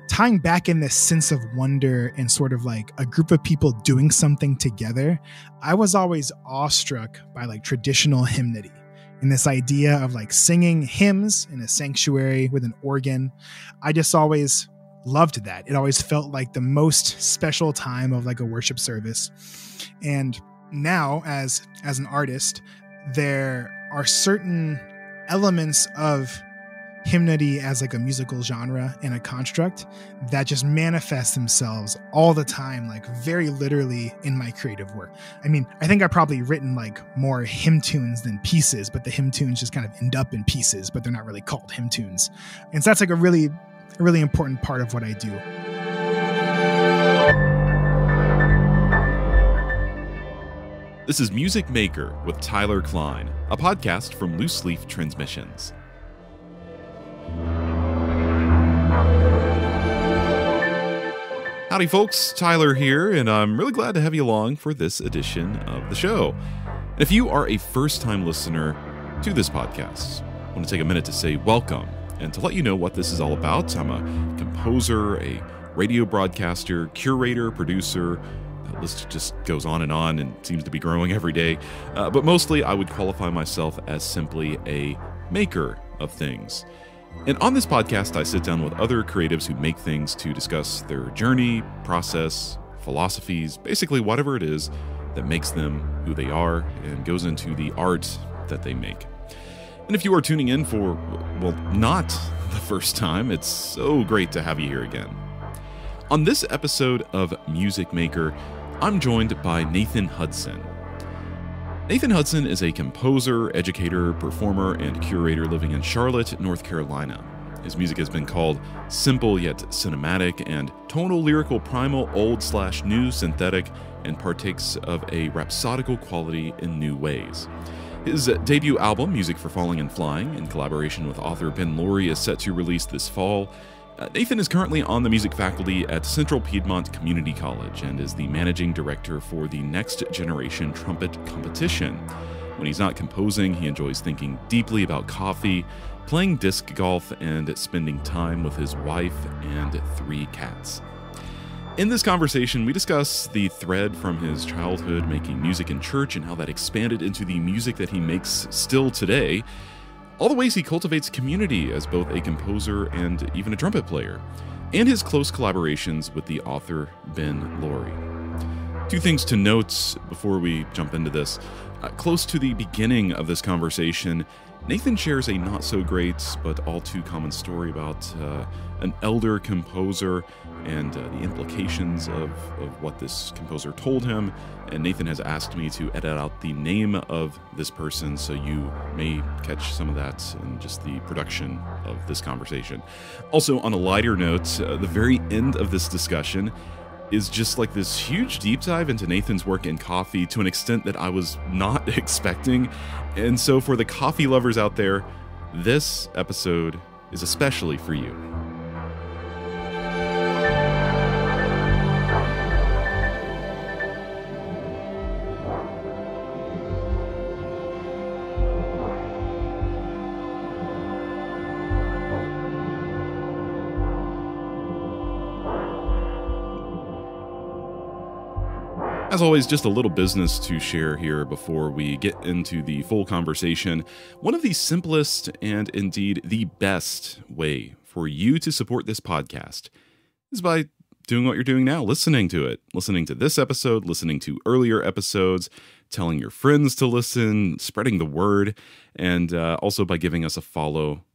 tying back in this sense of wonder and sort of like a group of people doing something together, I was always awestruck by like traditional hymnody and this idea of like singing hymns in a sanctuary with an organ. I just always loved that. It always felt like the most special time of like a worship service. And now as an artist, there are certain elements of hymnody as like a musical genre and a construct that just manifest themselves all the time, like very literally in my creative work. I mean, I think I've probably written like more hymn tunes than pieces, but the hymn tunes just kind of end up in pieces, but they're not really called hymn tunes. And so that's like a really important part of what I do. This is Music Maker with Tyler Kline, a podcast from Loose Leaf Transmissions. Howdy folks, Tyler here, and I'm really glad to have you along for this edition of the show. And if you are a first-time listener to this podcast, I want to take a minute to say welcome and to let you know what this is all about. I'm a composer, a radio broadcaster, curator, producer. That list just goes on and seems to be growing every day. But mostly I would qualify myself as simply a maker of things. And on this podcast, I sit down with other creatives who make things to discuss their journey, process, philosophies, basically whatever it is that makes them who they are and goes into the art that they make. And if you are tuning in for, well, not the first time, it's so great to have you here again. On this episode of Music Maker, I'm joined by Nathan Hudson. Nathan Hudson is a composer, educator, performer, and curator living in Charlotte, North Carolina. His music has been called simple yet cinematic and tonal-lyrical-primal-old/new synthetic and partakes of a rhapsodical quality in new ways. His debut album, Music for Falling and Flying, in collaboration with author Ben Loory, is set to release this fall. Nathan is currently on the music faculty at Central Piedmont Community College and is the managing director for the Next Generation Trumpet Competition. When he's not composing, he enjoys thinking deeply about coffee, playing disc golf, and spending time with his wife and 3 cats. In this conversation, we discuss the thread from his childhood making music in church and how that expanded into the music that he makes still today, all the ways he cultivates community as both a composer and even a trumpet player, and his close collaborations with the author Ben Loory. 2 things to note before we jump into this. Close to the beginning of this conversation, Nathan shares a not-so-great but all-too-common story about an elder composer and the implications of what this composer told him. And Nathan has asked me to edit out the name of this person, so you may catch some of that in just the production of this conversation. Also, on a lighter note, the very end of this discussion is just like this huge deep dive into Nathan's work in coffee to an extent that I was not expecting. And so for the coffee lovers out there, this episode is especially for you. As always, just a little business to share here before we get into the full conversation. One of the simplest and indeed the best way for you to support this podcast is by doing what you're doing now, listening to it, listening to this episode, listening to earlier episodes, telling your friends to listen, spreading the word, and also by giving us a follow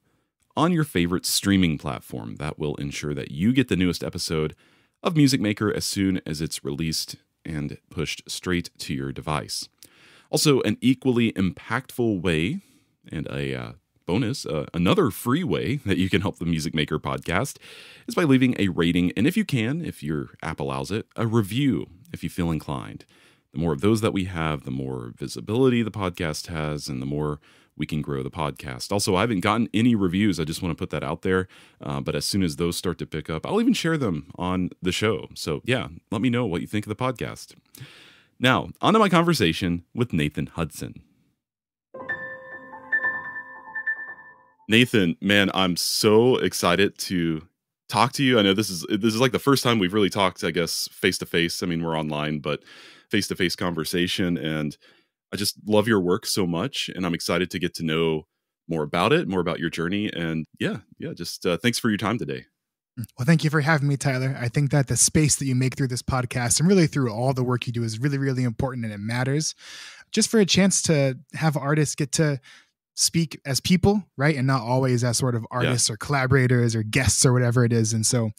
on your favorite streaming platform. That will ensure that you get the newest episode of Music Maker as soon as it's released and pushed straight to your device. Also, an equally impactful way, and a bonus, another free way that you can help the Music Maker podcast is by leaving a rating, and if you can, if your app allows it, a review if you feel inclined. The more of those that we have, the more visibility the podcast has, and the more we can grow the podcast. Also, I haven't gotten any reviews. I just want to put that out there. But as soon as those start to pick up, I'll even share them on the show. So yeah, let me know what you think of the podcast. Now, on to my conversation with Nathan Hudson. Nathan, man, I'm so excited to talk to you. I know this is like the first time we've really talked, I guess, face to face. I mean, we're online, but face to face conversation. And I just love your work so much, and I'm excited to get to know more about it, more about your journey. And just thanks for your time today. Well, thank you for having me, Tyler. I think that the space that you make through this podcast and really through all the work you do is really, really important, and it matters. Just for a chance to have artists get to speak as people, right? And not always as sort of artists or collaborators or guests or whatever it is. And so,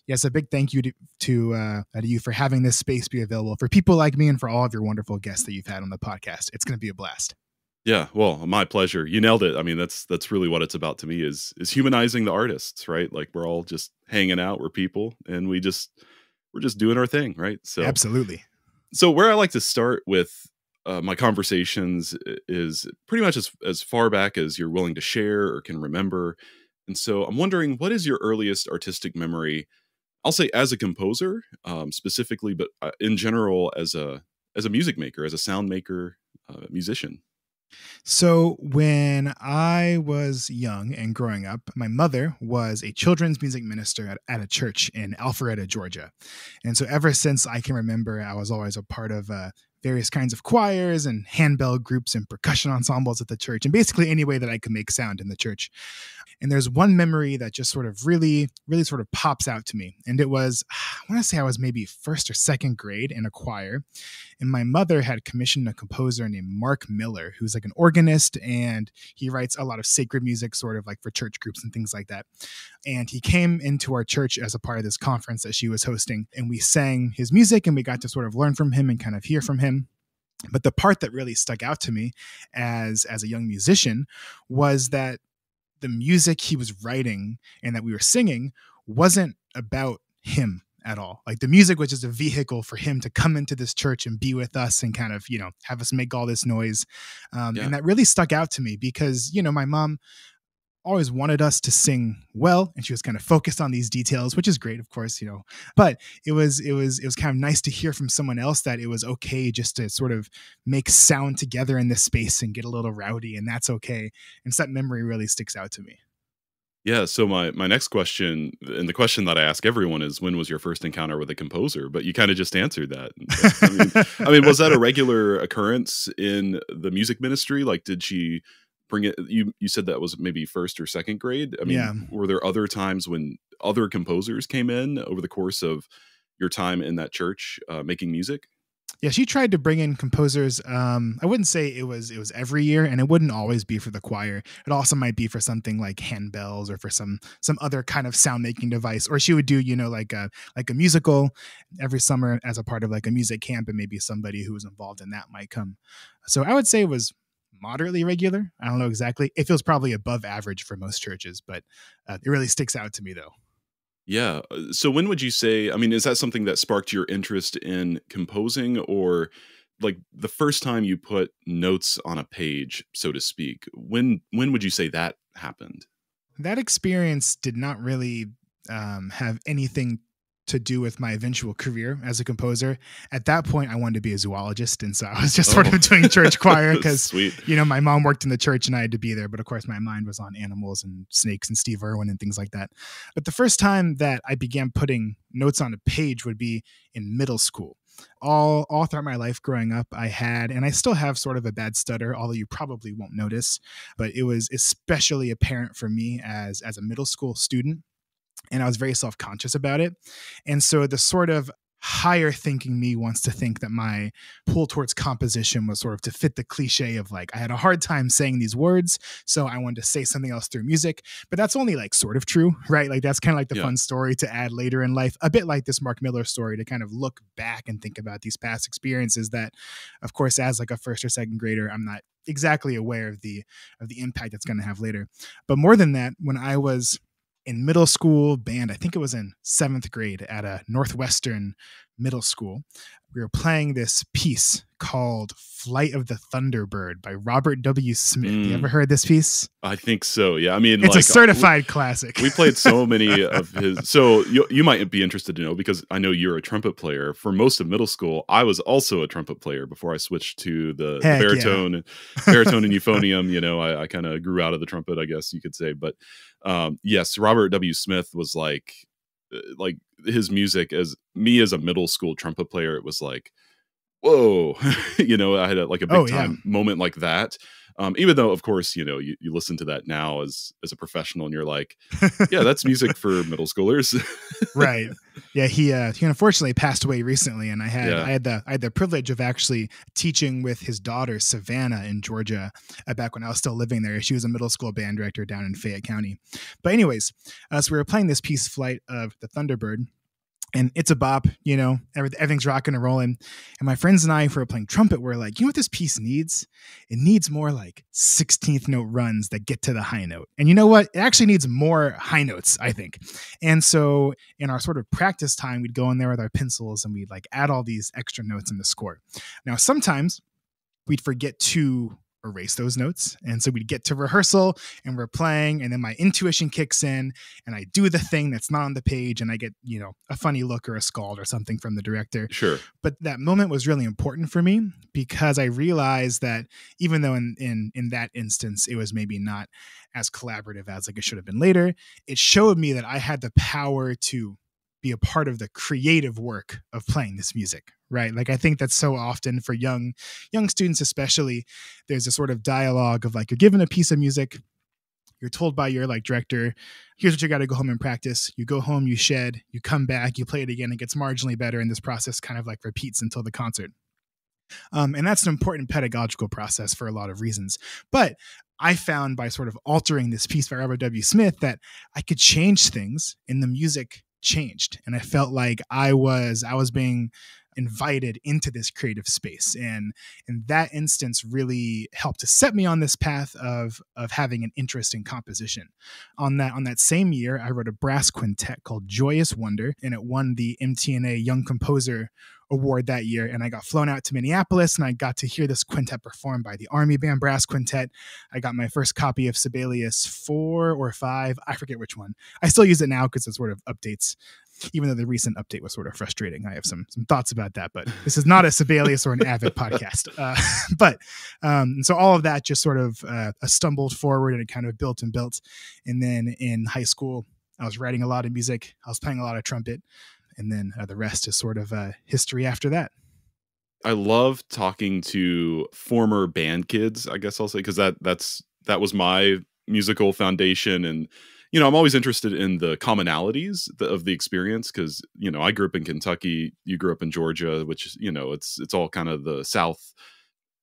yes, a big thank you to you for having this space be available for people like me and for all of your wonderful guests that you've had on the podcast. It's going to be a blast. Yeah, well, my pleasure. You nailed it. I mean, that's really what it's about to me is humanizing the artists, right? Like we're all just hanging out, we're people, and we're just doing our thing, right? So absolutely. So where I like to start with my conversations is pretty much as far back as you're willing to share or can remember. And so I'm wondering, what is your earliest artistic memory? I'll say as a composer, specifically, but in general as a music maker, as a sound maker, musician. So when I was young and growing up, my mother was a children's music minister at a church in Alpharetta, Georgia. And so ever since I can remember, I was always a part of various kinds of choirs and handbell groups and percussion ensembles at the church, and basically any way that I could make sound in the church. And there's one memory that just sort of really, really sort of pops out to me. And it was, I want to say I was maybe first or second grade in a choir. And my mother had commissioned a composer named Mark Miller, who's like an organist, and he writes a lot of sacred music, sort of like for church groups and things like that. And he came into our church as a part of this conference that she was hosting, and we sang his music, and we got to sort of learn from him and kind of hear from him. But the part that really stuck out to me as a young musician was that the music he was writing and that we were singing wasn't about him at all. Like the music was just a vehicle for him to come into this church and be with us and kind of, have us make all this noise. And that really stuck out to me because, my mom always wanted us to sing well, and she was kind of focused on these details, which is great, of course, but it was kind of nice to hear from someone else that it was okay just to sort of make sound together in this space and get a little rowdy, and that's okay. And so that memory really sticks out to me. Yeah. So my next question, and the question that I ask everyone, is when was your first encounter with a composer? But you kind of just answered that. I mean, was that a regular occurrence in the music ministry? Like, did she bring it? You said that was maybe first or second grade. I mean, were there other times when other composers came in over the course of your time in that church making music? Yeah, she tried to bring in composers. I wouldn't say it was every year, and it wouldn't always be for the choir. It also might be for something like handbells or for some other kind of sound making device. Or she would do, like a musical every summer as a part of like a music camp, and maybe somebody who was involved in that might come. So I would say it was moderately regular. I don't know exactly. It feels probably above average for most churches, but it really sticks out to me though. Yeah. So when would you say, I mean, is that something that sparked your interest in composing, or like the first time you put notes on a page, so to speak? When would you say that happened? That experience did not really have anything to do with my eventual career as a composer. At that point, I wanted to be a zoologist. And so I was just sort of doing church choir because, my mom worked in the church and I had to be there. But of course, my mind was on animals and snakes and Steve Irwin and things like that. But the first time that I began putting notes on a page would be in middle school. All throughout my life growing up, I had, and I still have sort of a bad stutter, although you probably won't notice, but it was especially apparent for me as a middle school student. And I was very self-conscious about it. And so the sort of higher thinking me wants to think that my pull towards composition was sort of to fit the cliche of like, I had a hard time saying these words, so I wanted to say something else through music. But that's only like sort of true, right? Like that's kind of like the fun story to add later in life, a bit like this Mark Miller story, to kind of look back and think about these past experiences that, of course, as like a first or second grader, I'm not exactly aware of the impact it's going to have later. But more than that, when I was in middle school band, I think it was in 7th grade at a Northwestern middle school, we were playing this piece called Flight of the Thunderbird by Robert W. Smith. You ever heard this piece? I think so. Yeah. I mean, it's like a certified classic. We played so many of his. So you might be interested to know, because I know you're a trumpet player. For most of middle school, I was also a trumpet player before I switched to the baritone and euphonium. I kind of grew out of the trumpet, I guess you could say. But yes, Robert W. Smith was like like his music as me as a middle school trumpet player, it was like, whoa, I had like a big Oh yeah. time moment like that. Even though, of course, you listen to that now as a professional and you're like, yeah, that's music for middle schoolers. Right. Yeah, he unfortunately passed away recently, and Yeah. I had the privilege of actually teaching with his daughter Savannah in Georgia back when I was still living there. She was a middle school band director down in Fayette County. But anyways, so we were playing this piece Flight of the Thunderbird. And it's a bop, everything's rocking and rolling. And my friends and I, who were playing trumpet, were like, you know what this piece needs? It needs more like 16th note runs that get to the high note. And you know what? It actually needs more high notes, I think. And so in our sort of practice time, we'd go in there with our pencils and we'd like add all these extra notes in the score. Now, sometimes we'd forget to erase those notes. And so we'd get to rehearsal and we're playing, and then my intuition kicks in and I do the thing that's not on the page, and I get, a funny look or a scold or something from the director. Sure. But that moment was really important for me because I realized that even though in that instance, it was maybe not as collaborative as like it should have been later, it showed me that I had the power to be a part of the creative work of playing this music, right? Like, I think that's so often for young students, especially, there's a sort of dialogue of like, you're given a piece of music, you're told by your like director, here's what you got to go home and practice. You go home, you shed, you come back, you play it again, it gets marginally better. And this process kind of like repeats until the concert. And that's an important pedagogical process for a lot of reasons. But I found by sort of altering this piece by Robert W. Smith that I could change things and the music changed. And I felt like I was being invited into this creative space. And in that instance really helped to set me on this path of having an interest in composition. On that same year, I wrote a brass quintet called Joyous Wonder, and it won the MTNA Young Composer Award that year. And I got flown out to Minneapolis and I got to hear this quintet performed by the Army Band Brass Quintet. I got my first copy of Sibelius 4 or 5. I forget which one. I still use it now because it sort of updates, even though the recent update was sort of frustrating. I have some thoughts about that, but this is not a Sibelius or an Avid podcast. So all of that just sort of stumbled forward, and it kind of built and built. And then in high school, I was writing a lot of music. I was playing a lot of trumpet. And then the rest is sort of history after that. I love talking to former band kids, I guess I'll say, because that was my musical foundation. And, I'm always interested in the commonalities of the experience because, I grew up in Kentucky, you grew up in Georgia, which is, it's all kind of the South.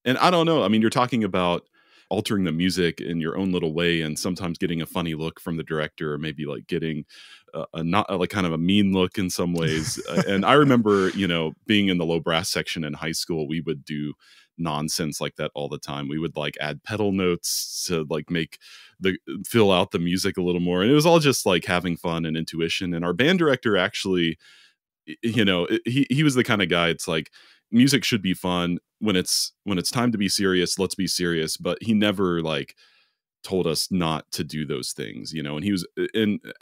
And I don't know. I mean, you're talking about altering the music in your own little way and sometimes getting a funny look from the director, or maybe like getting not like kind of a mean look in some ways. And I remember, being in the low brass section in high school, we would do nonsense like that all the time. We would like add pedal notes to like fill out the music a little more. And it was all just like having fun and intuition. And our band director actually, he was the kind of guy, it's like, music should be fun. When it's time to be serious, let's be serious. But he never like told us not to do those things, and he was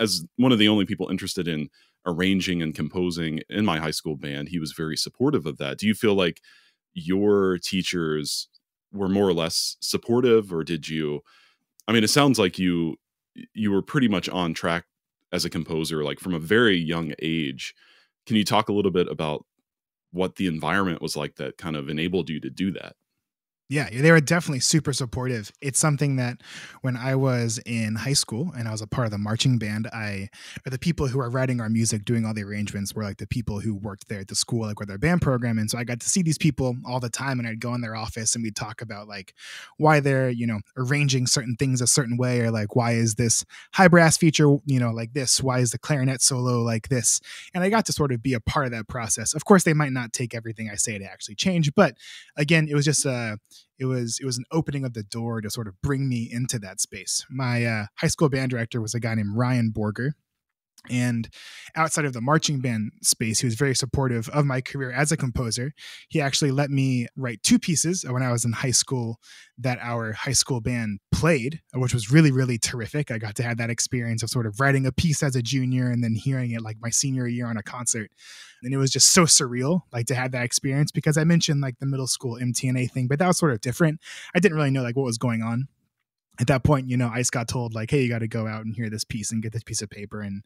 as one of the only people interested in arranging and composing in my high school band, he was very supportive of that. Do you feel like your teachers were more or less supportive, or did you, I mean, it sounds like you were pretty much on track as a composer, like from a very young age. Can you talk a little bit about what the environment was like that kind of enabled you to do that? Yeah, they were definitely super supportive. It's something that when I was in high school and I was a part of the marching band, the people who were writing our music, doing all the arrangements, were like the people who worked there at the school, like with their band program. And so I got to see these people all the time, and I'd go in their office and we'd talk about like why they're, arranging certain things a certain way, or like, why is this high brass feature, like this? Why is the clarinet solo like this? And I got to sort of be a part of that process. Of course, they might not take everything I say to actually change, but again, it was just it was an opening of the door to sort of bring me into that space. My high school band director was a guy named Ryan Borger. And outside of the marching band space, he was very supportive of my career as a composer. He actually let me write 2 pieces when I was in high school that our high school band played, which was really, really terrific. I got to have that experience of sort of writing a piece as a junior and then hearing it like my senior year on a concert. And it was just so surreal, like, to have that experience, because I mentioned like the middle school MTNA thing, but that was sort of different. I didn't really know like what was going on. At that point, I just got told like, hey, you got to go out and hear this piece and get this piece of paper. And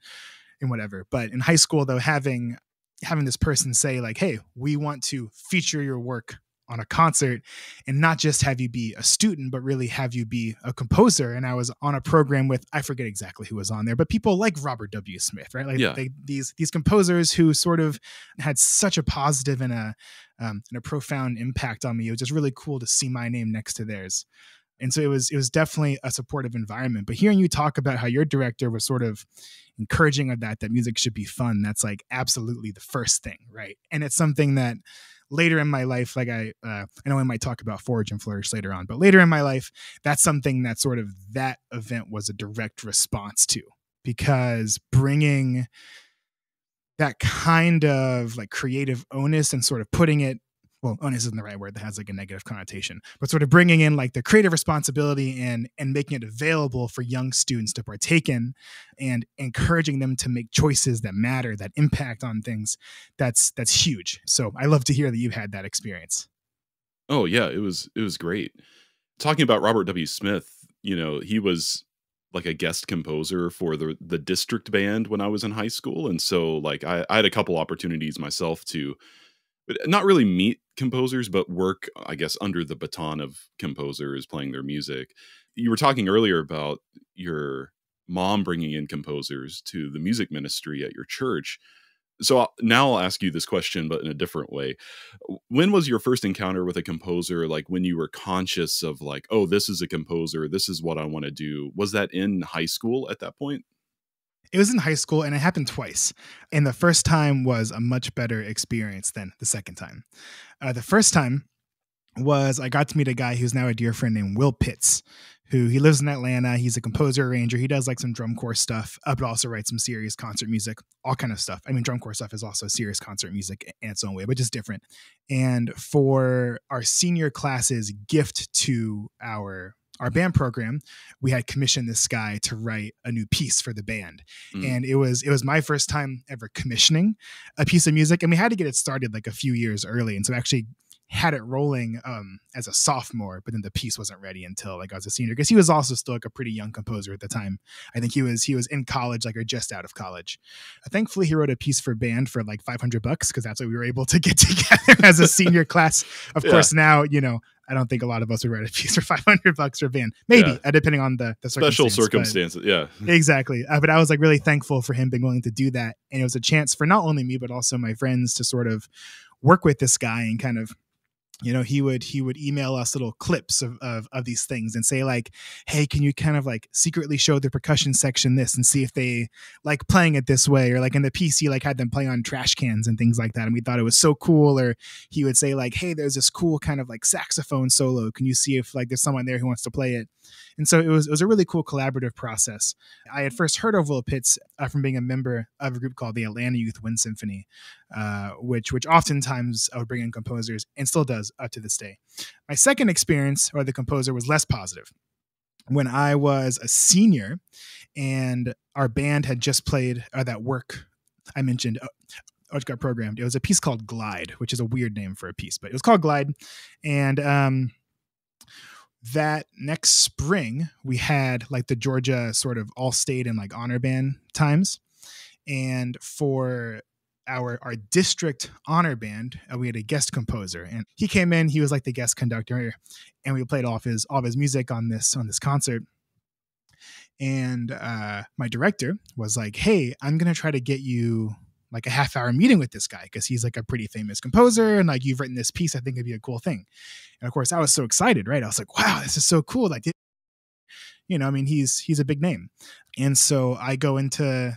and whatever. But in high school, though, having this person say like, hey, we want to feature your work on a concert and not just have you be a student, but really have you be a composer. And I was on a program with, I forget exactly who was on there, but people like Robert W. Smith, right? Like these composers who sort of had such a positive and a profound impact on me. It was just really cool to see my name next to theirs. And so it was definitely a supportive environment. But hearing you talk about how your director was sort of encouraging of that music should be fun, that's like absolutely the first thing, right? And it's something that later in my life, like I know I might talk about Forge and Flourish later on, but later in my life, that's something that sort of that event was a direct response to, because bringing that kind of like creative onus and sort of putting it, well, onus isn't the right word, that has like a negative connotation, but sort of bringing in like the creative responsibility and making it available for young students to partake in and encouraging them to make choices that matter, that impact on things. That's huge. So I love to hear that you've had that experience. Oh yeah, it was great. Talking about Robert W. Smith, he was like a guest composer for the district band when I was in high school. And so like I had a couple opportunities myself to not really meet composers, but work, I guess, under the baton of composers playing their music. You were talking earlier about your mom bringing in composers to the music ministry at your church. So now I'll ask you this question, but in a different way. When was your first encounter with a composer? Like when you were conscious of like, oh, this is a composer, this is what I want to do. Was that in high school at that point? It was in high school, and it happened twice. And the first time was a much better experience than the second time. The first time was I got to meet a guy who's now a dear friend named Will Pitts, he lives in Atlanta. He's a composer, arranger. He does like some drum corps stuff, but also writes some serious concert music, all kind of stuff. I mean, drum corps stuff is also serious concert music in its own way, but just different. And for our senior class's gift to our band program, we had commissioned this guy to write a new piece for the band. And it was my first time ever commissioning a piece of music. And we had to get it started like a few years early. And so actually had it rolling as a sophomore, but then the piece wasn't ready until like I was a senior, because he was also still like a pretty young composer at the time. I think he was in college, like, or just out of college. Thankfully, he wrote a piece for band for like $500 because that's what we were able to get together as a senior class. Of course, now, I don't think a lot of us would write a piece for $500 for band, maybe depending on the special circumstances. Yeah, exactly. But I was like really thankful for him being willing to do that. And it was a chance for not only me, but also my friends to sort of work with this guy and kind of, he would email us little clips of these things and say like, hey, can you kind of like secretly show the percussion section this and see if they like playing it this way, or like in the piece he like had them play on trash cans and things like that. And we thought it was so cool. Or he would say like, hey, there's this cool kind of like saxophone solo. Can you see if like there's someone there who wants to play it? And so it was a really cool collaborative process. I had first heard of Will Pitts from being a member of a group called the Atlanta Youth Wind Symphony, which oftentimes I would bring in composers and still does up to this day. My second experience with the composer was less positive. When I was a senior and our band had just played that work I mentioned, which got programmed. It was a piece called Glide, which is a weird name for a piece, but it was called Glide. And that next spring we had like the Georgia sort of all state and like honor band times. And for our district honor band, we had a guest composer, and he came in, he was like the guest conductor, and we played all of his music on this concert. And my director was like, hey, I'm going to try to get you like a half-hour meeting with this guy, because he's like a pretty famous composer, and like you've written this piece, I think it'd be a cool thing. And of course I was so excited, right? I was like, wow, this is so cool. Like, I mean, he's a big name. And so I go into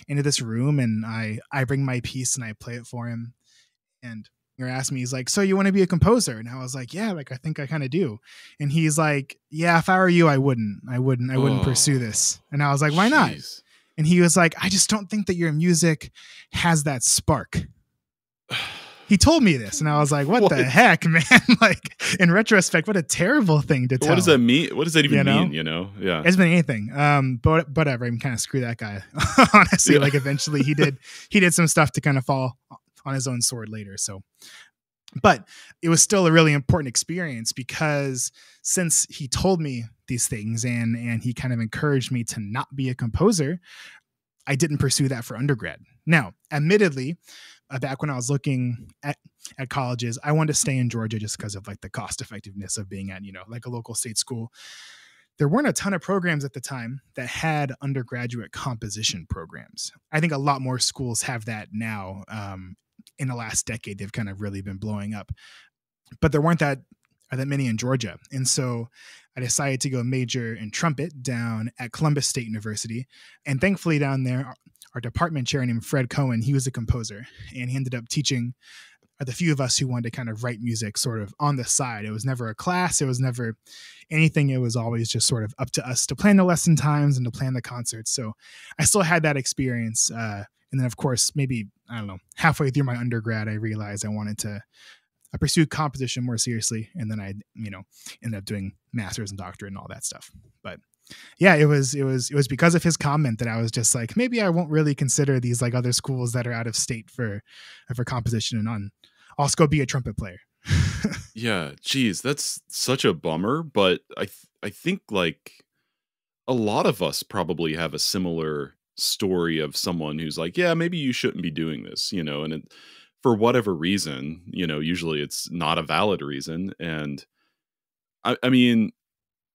this room and I bring my piece and I play it for him. And he asked me, he's like, so you want to be a composer? And I was like, yeah, like I think I kind of do. And he's like, yeah, if I were you, I wouldn't pursue this. And I was like, why not? And he was like, I just don't think that your music has that spark. He told me this, and I was like, what the heck, man? Like, in retrospect, what a terrible thing to tell. What does that mean? What does that even mean? Yeah. It's been anything. But whatever. I'm kind of screw that guy. Honestly, like eventually he did some stuff to kind of fall on his own sword later. So, but it was still a really important experience, because since he told me these things and he kind of encouraged me to not be a composer, I didn't pursue that for undergrad. Now, admittedly, back when I was looking at colleges, I wanted to stay in Georgia just because of like the cost effectiveness of being at, like a local state school. There weren't a ton of programs at the time that had undergraduate composition programs. I think a lot more schools have that now. In the last decade, they've kind of really been blowing up, but there weren't that many in Georgia. And so I decided to go major in trumpet down at Columbus State University. And thankfully down there, our department chair named Fred Cohen, he was a composer, and he ended up teaching the few of us who wanted to kind of write music sort of on the side. It was never a class. It was never anything. It was always just sort of up to us to plan the lesson times and to plan the concerts. So I still had that experience. And then, of course, maybe, I don't know, halfway through my undergrad, I realized I wanted to pursue composition more seriously. And then I, ended up doing master's and doctorate and all that stuff. But yeah, it was because of his comment that I was just like, maybe I won't really consider these like other schools that are out of state for composition, and I'll just go be a trumpet player. Yeah, geez, that's such a bummer. But I think like a lot of us probably have a similar story of someone who's like, yeah, maybe you shouldn't be doing this, and for whatever reason, usually it's not a valid reason. And I mean,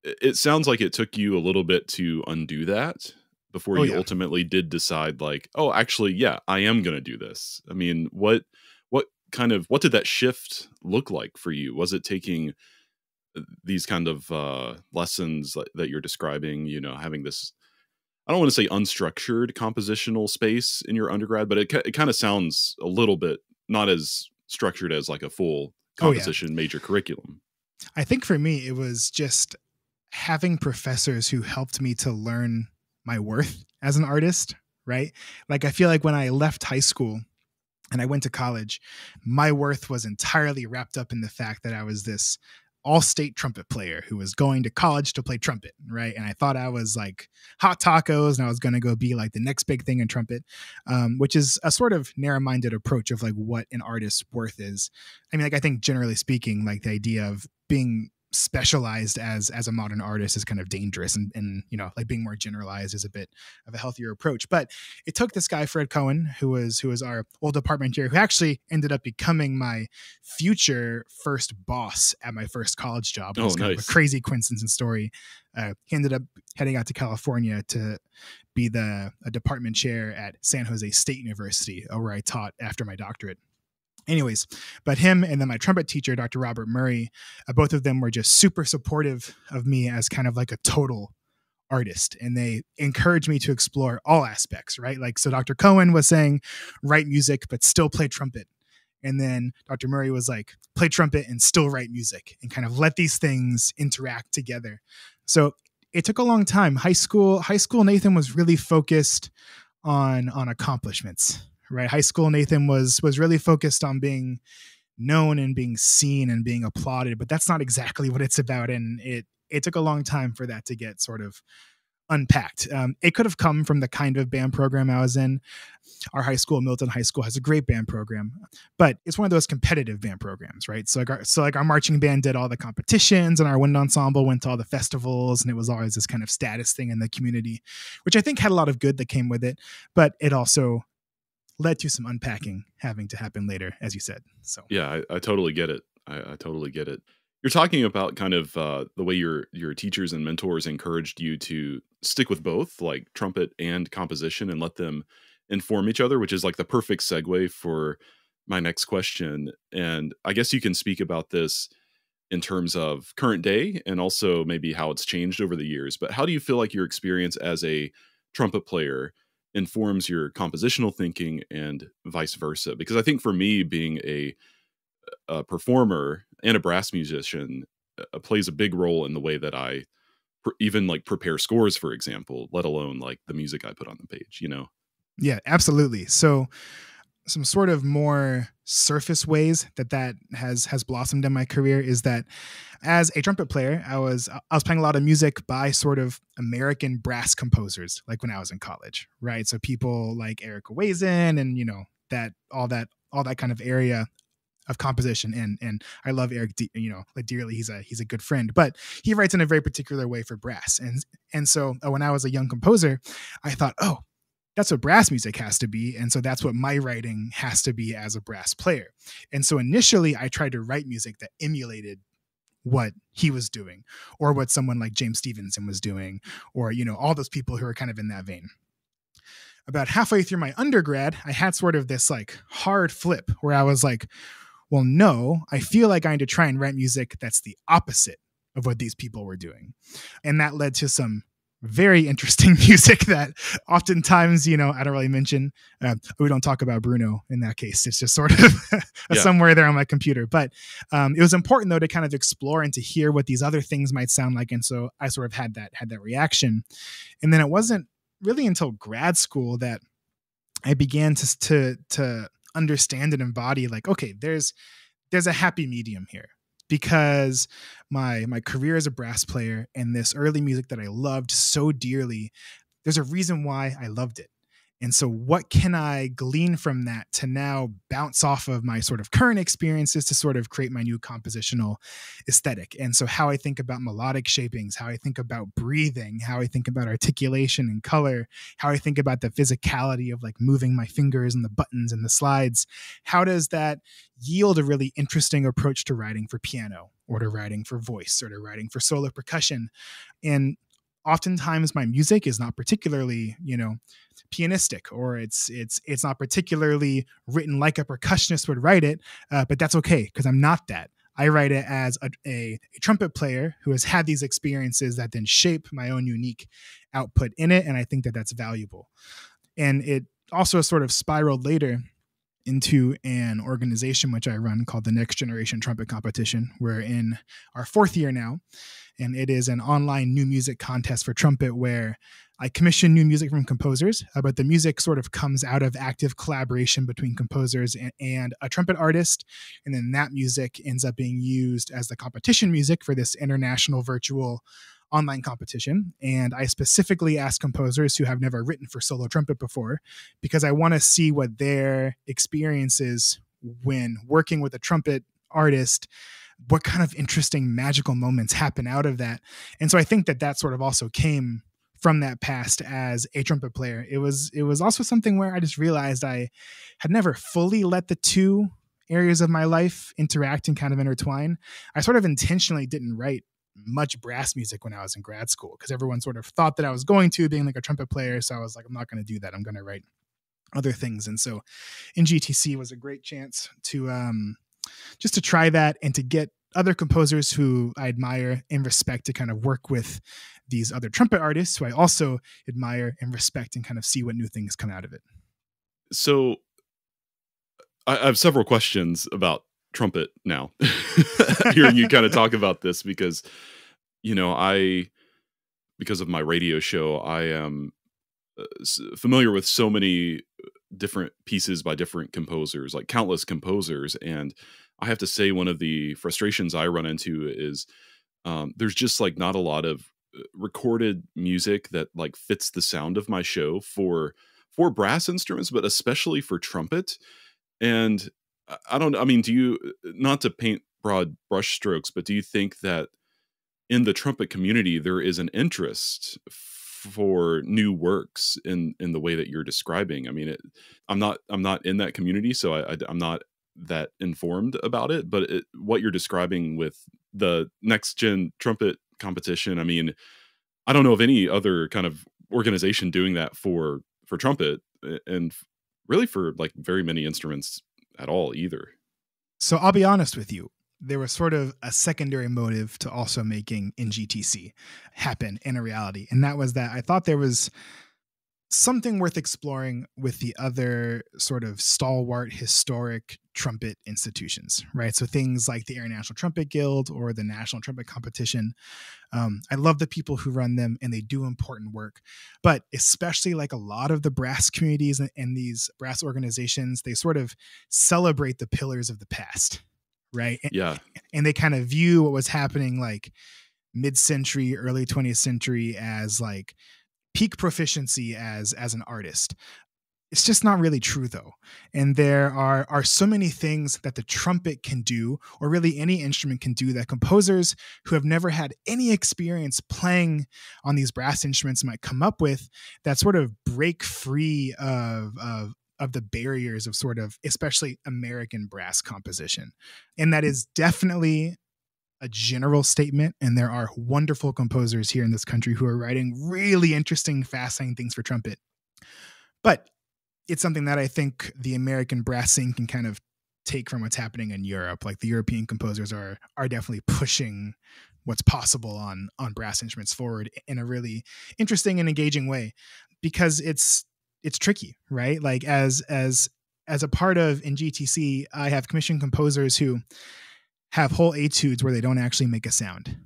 it sounds like it took you a little bit to undo that before you ultimately did decide like, oh, actually, yeah, I am going to do this. I mean, what did that shift look like for you? Was it taking these kind of lessons that you're describing, having this, I don't want to say unstructured compositional space in your undergrad, but it kind of sounds a little bit not as structured as like a full composition major curriculum. I think for me, it was just having professors who helped me to learn my worth as an artist, right? Like, I feel like when I left high school and I went to college, my worth was entirely wrapped up in the fact that I was this all-state trumpet player who was going to college to play trumpet, right? And I thought I was like hot tacos and I was going to go be like the next big thing in trumpet, which is a sort of narrow-minded approach of like what an artist's worth is. I mean, like, I think generally speaking, like the idea of being specialized as a modern artist is kind of dangerous, and like being more generalized is a bit of a healthier approach. But it took this guy Fred Cohen, who was our old department chair, who actually ended up becoming my future first boss at my first college job. It was kind of a crazy coincidence and story. He ended up heading out to California to be a department chair at San Jose State University, where I taught after my doctorate. Anyways, but him and then my trumpet teacher, Dr. Robert Murray, both of them were just super supportive of me as kind of like a total artist. And they encouraged me to explore all aspects, right? Like, so Dr. Cohen was saying, write music, but still play trumpet. And then Dr. Murray was like, play trumpet and still write music, and kind of let these things interact together. So it took a long time. High school Nathan was really focused on accomplishments. Right. High school Nathan was really focused on being known and being seen and being applauded, but that's not exactly what it's about. And it took a long time for that to get sort of unpacked. It could have come from the kind of band program I was in. Our high school, Milton High School, has a great band program, but it's one of those competitive band programs, right? So our marching band did all the competitions, and our wind ensemble went to all the festivals, and it was always this kind of status thing in the community, which I think had a lot of good that came with it, but it also led to some unpacking having to happen later, as you said. So yeah, I totally get it. I totally get it. You're talking about kind of the way your teachers and mentors encouraged you to stick with both, like trumpet and composition, and let them inform each other, which is like the perfect segue for my next question. And I guess you can speak about this in terms of current day and also maybe how it's changed over the years. But how do you feel like your experience as a trumpet player informs your compositional thinking and vice versa? Because I think for me, being a performer and a brass musician plays a big role in the way that I even like prepare scores, for example, let alone like the music I put on the page, Yeah, absolutely. So some sort of more surface ways that has blossomed in my career is that as a trumpet player, I was playing a lot of music by sort of American brass composers, like when I was in college, right? So people like Eric Owazen and that all that kind of area of composition, and I love Eric, like dearly. He's a good friend, but he writes in a very particular way for brass, and so when I was a young composer, I thought, oh, that's what brass music has to be. And so that's what my writing has to be as a brass player. And so initially I tried to write music that emulated what he was doing, or what someone like James Stevenson was doing, or, all those people who are kind of in that vein. About halfway through my undergrad, I had sort of this like hard flip where I was like, well, no, I feel like I need to try and write music that's the opposite of what these people were doing. And that led to some very interesting music that oftentimes, I don't really mention. We don't talk about Bruno in that case. It's just sort of somewhere there on my computer. But it was important, though, to kind of explore and to hear what these other things might sound like. And so I sort of had that reaction. And then it wasn't really until grad school that I began to understand and embody, like, okay, there's a happy medium here. Because my career as a brass player and this early music that I loved so dearly, there's a reason why I loved it. And so what can I glean from that to now bounce off of my sort of current experiences to sort of create my new compositional aesthetic? And so how I think about melodic shapings, how I think about breathing, how I think about articulation and color, how I think about the physicality of like moving my fingers and the buttons and the slides. How does that yield a really interesting approach to writing for piano, or to writing for voice, or to writing for solo percussion? And oftentimes my music is not particularly, pianistic, or it's not particularly written like a percussionist would write it, but that's okay, because I'm not that. I write it as a trumpet player who has had these experiences that then shape my own unique output in it, and I think that that's valuable. And it also sort of spiraled later into an organization which I run called the Next Generation Trumpet Competition. We're in our 4th year now, and it is an online new music contest for trumpet where I commission new music from composers, but the music sort of comes out of active collaboration between composers and a trumpet artist. And then that music ends up being used as the competition music for this international virtual online competition. And I specifically ask composers who have never written for solo trumpet before, because I want to see what their experience is when working with a trumpet artist, what kind of interesting magical moments happen out of that. And so I think that sort of also came from that past as a trumpet player. It was also something where I just realized I had never fully let the two areas of my life interact and kind of intertwine. I sort of intentionally didn't write much brass music when I was in grad school, because everyone sort of thought that I was going to, being like a trumpet player. So I was like, I'm not going to do that. I'm going to write other things. And so NGTC was a great chance to just to try that and to get other composers who I admire and respect to kind of work with these other trumpet artists who I also admire and respect, and kind of see what new things come out of it. So I have several questions about trumpet now. Hearing you kind of talk about this, because, because of my radio show, I am familiar with so many different pieces by different composers, like countless composers. And I have to say, one of the frustrations I run into is there's just like not a lot of recorded music that like fits the sound of my show for brass instruments, but especially for trumpet. And do you, not to paint broad brushstrokes, but do you think that in the trumpet community there is an interest for new works in the way that you're describing? I mean, I'm not in that community, so I'm not that informed about it, but what you're describing with the Next Gen Trumpet Competition, I mean, I don't know of any other kind of organization doing that for trumpet, and really for like very many instruments at all either. So I'll be honest with you. There was sort of a secondary motive to also making NGTC happen in a reality. And that was that I thought there was something worth exploring with the other sort of stalwart historic trumpet institutions, right? So things like the International Trumpet Guild or the National Trumpet Competition. I love the people who run them, and they do important work. But especially like a lot of the brass communities and these brass organizations, they sort of celebrate the pillars of the past, right? Yeah. And they kind of view what was happening like mid-century, early 20th century as like peak proficiency as an artist. It's just not really true, though. And there are so many things that the trumpet can do, or really any instrument can do, that composers who have never had any experience playing on these brass instruments might come up with, that sort of break free of the barriers of sort of especially American brass composition. And that is definitely a general statement. And there are wonderful composers here in this country who are writing really interesting, fascinating things for trumpet. But it's something that I think the American brass scene can kind of take from what's happening in Europe. Like the European composers are definitely pushing what's possible on brass instruments forward in a really interesting and engaging way, because it's tricky, right? Like as a part of in GTC, I have commissioned composers who have whole etudes where they don't actually make a sound.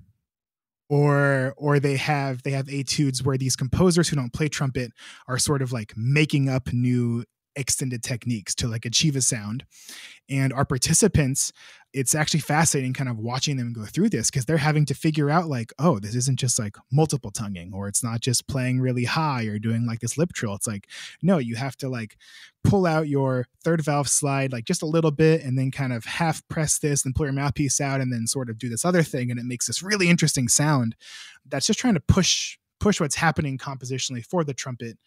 Or they have etudes where these composers who don't play trumpet are sort of like making up new extended techniques to like achieve a sound. And our participants, it's actually fascinating kind of watching them go through this, because they're having to figure out like, oh, this isn't just like multiple tonguing, or it's not just playing really high or doing like this lip trill. It's like, no, you have to like pull out your third valve slide like just a little bit, and then kind of half press this and pull your mouthpiece out, and then sort of do this other thing. And it makes this really interesting sound that's just trying to push what's happening compositionally for the trumpet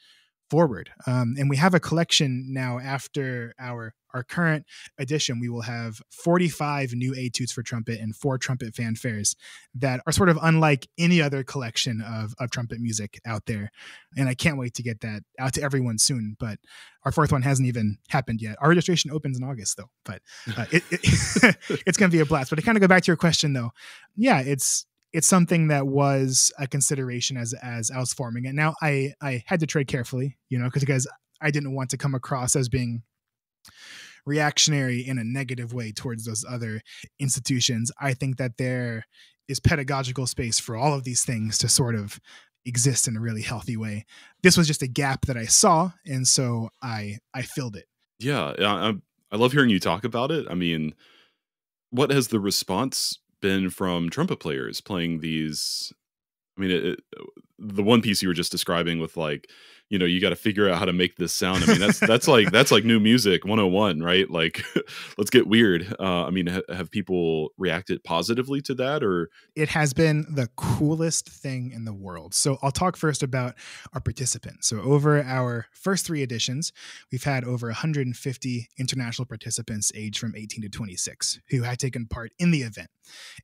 forward. And we have a collection now. After our current edition, we will have 45 new etudes for trumpet and 4 trumpet fanfares that are sort of unlike any other collection of trumpet music out there. And I can't wait to get that out to everyone soon. But our 4th one hasn't even happened yet. Our registration opens in August, though. But it's going to be a blast. But to kind of go back to your question, though, yeah, it's something that was a consideration as I was forming it. Now I had to tread carefully, because I didn't want to come across as being reactionary in a negative way towards those other institutions. I think that there is pedagogical space for all of these things to sort of exist in a really healthy way. This was just a gap that I saw, and so I filled it. Yeah, I love hearing you talk about it. I mean, what has the response been from trumpet players playing these? I mean, the one piece you were just describing with like, you got to figure out how to make this sound. I mean, that's like new music 101, right? Like, let's get weird. I mean, have people reacted positively to that, or? It has been the coolest thing in the world. So I'll talk first about our participants. So over our first 3 editions, we've had over 150 international participants aged from 18 to 26 who had taken part in the event.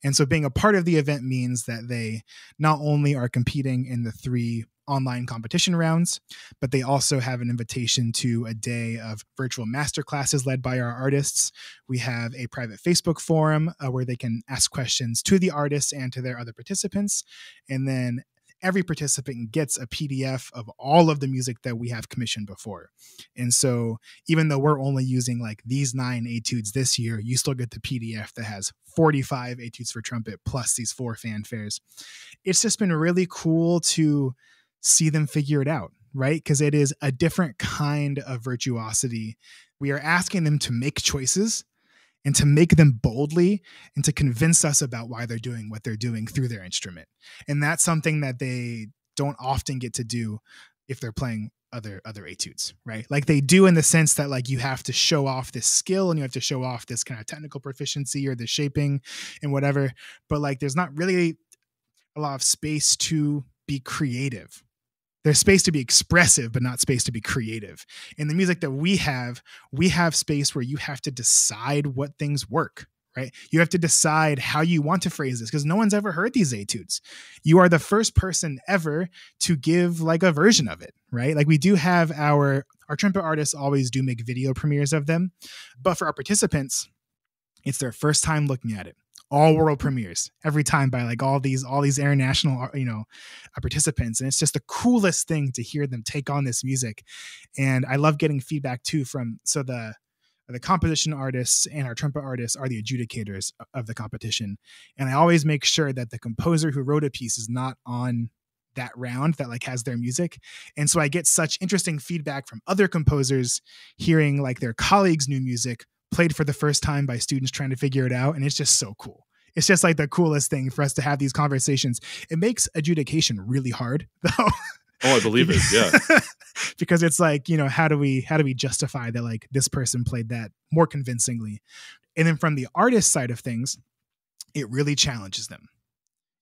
And so being a part of the event means that they not only are competing in the 3 online competition rounds, but they also have an invitation to a day of virtual masterclasses led by our artists. We have a private Facebook forum where they can ask questions to the artists and to their other participants. And then every participant gets a PDF of all of the music that we have commissioned before. And so even though we're only using like these 9 etudes this year, you still get the PDF that has 45 etudes for trumpet plus these 4 fanfares. It's just been really cool to see them figure it out, right? Because it is a different kind of virtuosity. We are asking them to make choices and to make them boldly and to convince us about why they're doing what they're doing through their instrument. And that's something that they don't often get to do if they're playing other etudes, right? Like they do in the sense that like you have to show off this skill and you have to show off this kind of technical proficiency or the shaping and whatever. But like there's not really a lot of space to be creative. There's space to be expressive, but not space to be creative. In the music that we have space where you have to decide what things work, right? You have to decide how you want to phrase this, because no one's ever heard these etudes. You are the first person ever to give like a version of it, right? Like we do have our trumpet artists always do make video premieres of them, but for our participants, it's their first time looking at it. All world premieres every time by like all these international, participants. And it's just the coolest thing to hear them take on this music. And I love getting feedback too so the composition artists and our trumpet artists are the adjudicators of the competition. And I always make sure that the composer who wrote a piece is not on that round that like has their music. And so I get such interesting feedback from other composers hearing like their colleagues' new music played for the first time by students trying to figure it out. And it's just so cool. It's just like the coolest thing for us to have these conversations. It makes adjudication really hard though, Oh, I believe it. Yeah. Because it's like, how do we justify that like this person played that more convincingly? And then from the artist side of things, it really challenges them.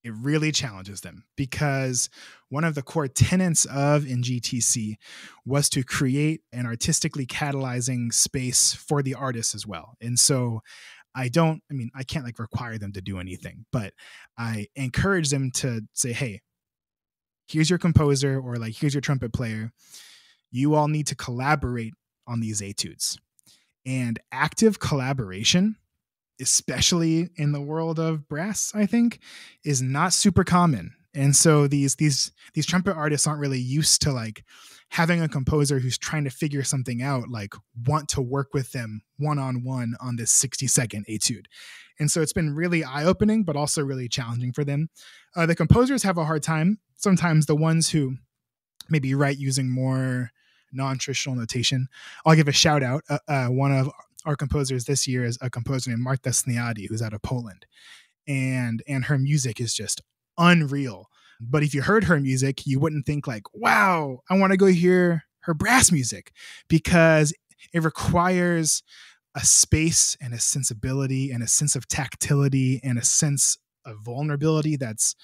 It really challenges them because one of the core tenets of NGTC was to create an artistically catalyzing space for the artists as well. And so I can't like require them to do anything, but I encourage them to say, hey, here's your composer, or like, here's your trumpet player. You all need to collaborate on these etudes. And active collaboration, especially in the world of brass, I think, is not super common. And so these trumpet artists aren't really used to like having a composer who's trying to figure something out, like want to work with them one-on-one on this 60-second etude. And so it's been really eye-opening, but also really challenging for them. The composers have a hard time. Sometimes the ones who maybe write using more non-traditional notation. I'll give a shout out. One of our composers this year is a composer named Marta Sniadi, who's out of Poland. And her music is just unreal. But if you heard her music, you wouldn't think like, wow, I want to go hear her brass music, because it requires a space and a sensibility and a sense of tactility and a sense of vulnerability that's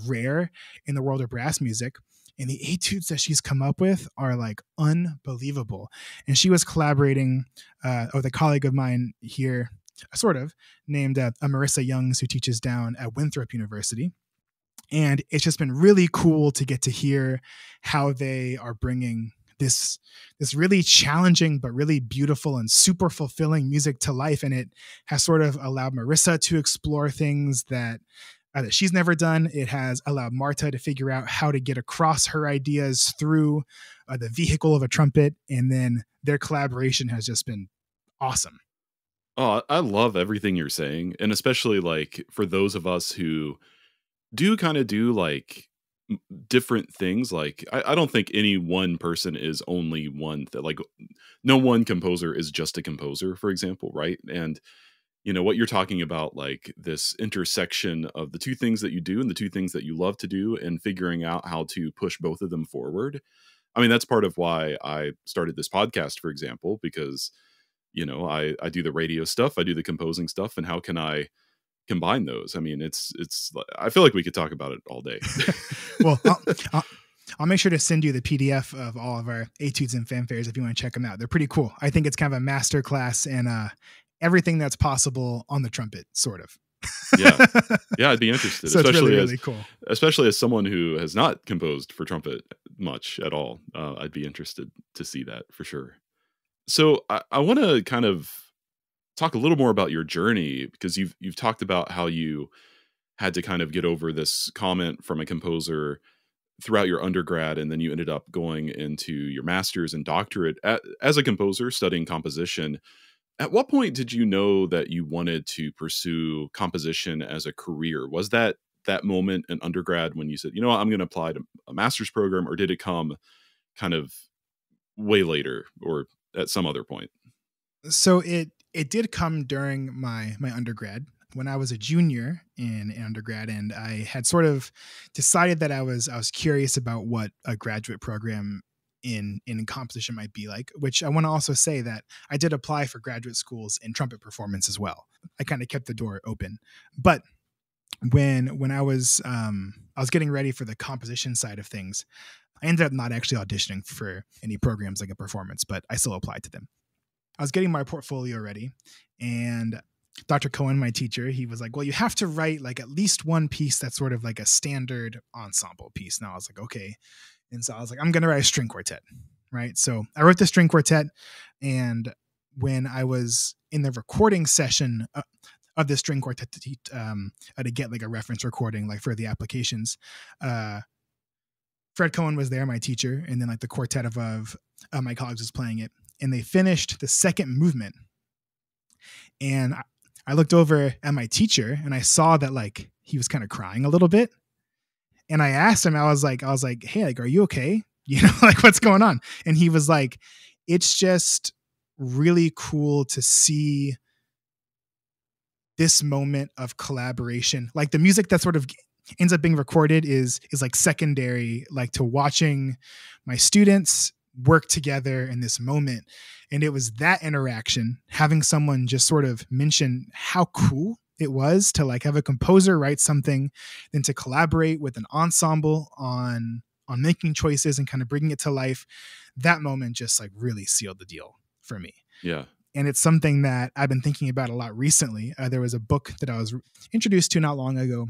rare in the world of brass music. And the etudes that she's come up with are like unbelievable. And she was collaborating with a colleague of mine here, sort of, named Marissa Youngs, who teaches down at Winthrop University. And it's just been really cool to get to hear how they are bringing this really challenging but really beautiful and super fulfilling music to life. And it has sort of allowed Marissa to explore things that she's never done. It has allowed Marta to figure out how to get across her ideas through the vehicle of a trumpet. And then their collaboration has just been awesome. Oh, I love everything you're saying. And especially like for those of us who do kind of do like different things. Like I don't think any one person is only one that like no one composer is just a composer, for example. Right. And what you're talking about, like this intersection of the two things that you do and the two things that you love to do and figuring out how to push both of them forward. I mean, that's part of why I started this podcast, for example, because, I do the radio stuff, I do the composing stuff, and how can I combine those? I mean, I feel like we could talk about it all day. Well, I'll make sure to send you the PDF of all of our etudes and fanfares if you want to check them out. They're pretty cool. I think it's kind of a master class in everything that's possible on the trumpet, sort of. Yeah, I'd be interested. So especially it's really cool. Especially as someone who has not composed for trumpet much at all. I'd be interested to see that for sure. So I want to kind of talk a little more about your journey, because you've talked about how you had to kind of get over this comment from a composer throughout your undergrad, and then you ended up going into your master's and doctorate as a composer studying composition. At what point did you know that you wanted to pursue composition as a career? Was that moment in undergrad when you said, I'm going to apply to a master's program, or did it come kind of way later or at some other point? So it did come during my undergrad when I was a junior in undergrad, and I had sort of decided that I was curious about what a graduate program in composition might be like, which I want to also say that I did apply for graduate schools in trumpet performance as well. I kind of kept the door open. But when I was getting ready for the composition side of things, I ended up not actually auditioning for any programs like a performance, but I still applied to them. I was getting my portfolio ready, and Dr. Cohen, my teacher, he was like, well, you have to write like at least one piece that's sort of like a standard ensemble piece. And I was like, okay. And so I was like, I'm going to write a string quartet. Right. So I wrote the string quartet. And when I was in the recording session of the string quartet to get like a reference recording, like for the applications, Fred Cohen was there, my teacher. And then like the quartet of my colleagues was playing it. And they finished the second movement. And I looked over at my teacher and I saw that like he was kind of crying a little bit. And I asked him, I was like, hey, like, are you okay? Like what's going on? And he was like, it's just really cool to see this moment of collaboration, like the music that sort of ends up being recorded is like secondary, like to watching my students work together in this moment. And it was that interaction, having someone just sort of mention how cool it was to like have a composer write something, then to collaborate with an ensemble on making choices and kind of bringing it to life. That moment just like really sealed the deal for me. Yeah. And it's something that I've been thinking about a lot recently. There was a book that I was introduced to not long ago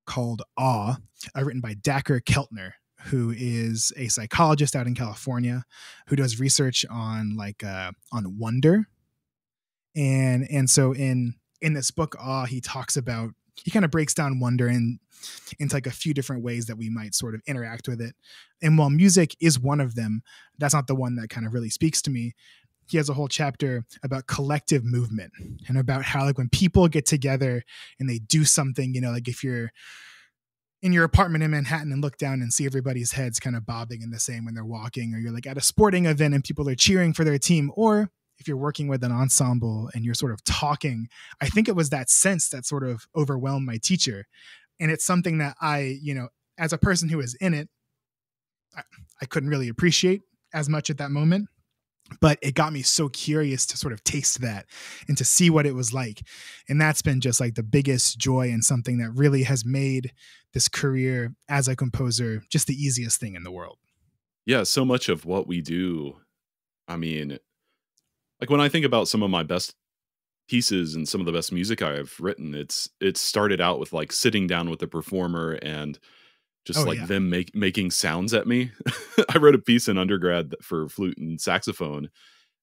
called Awe, written by Dacher Keltner, who is a psychologist out in California who does research on on wonder. And so in this book, Awe, he kind of breaks down wonder into like a few different ways that we might sort of interact with it. And while music is one of them, that's not the one that kind of really speaks to me. He has a whole chapter about collective movement and about how like when people get together and they do something, you know, like if you're in your apartment in Manhattan and look down and see everybody's heads kind of bobbing in the same when they're walking, or you're like at a sporting event and people are cheering for their team, or if you're working with an ensemble and you're sort of talking, I think it was that sense that sort of overwhelmed my teacher. And it's something that I, you know, as a person who is in it, I couldn't really appreciate as much at that moment. But it got me so curious to sort of taste that and to see what it was like. And that's been just like the biggest joy and something that really has made this career as a composer just the easiest thing in the world. Yeah, so much of what we do, I mean, like when I think about some of my best pieces and some of the best music I've written, it started out with like sitting down with the performer and just them making sounds at me. I wrote a piece in undergrad for flute and saxophone,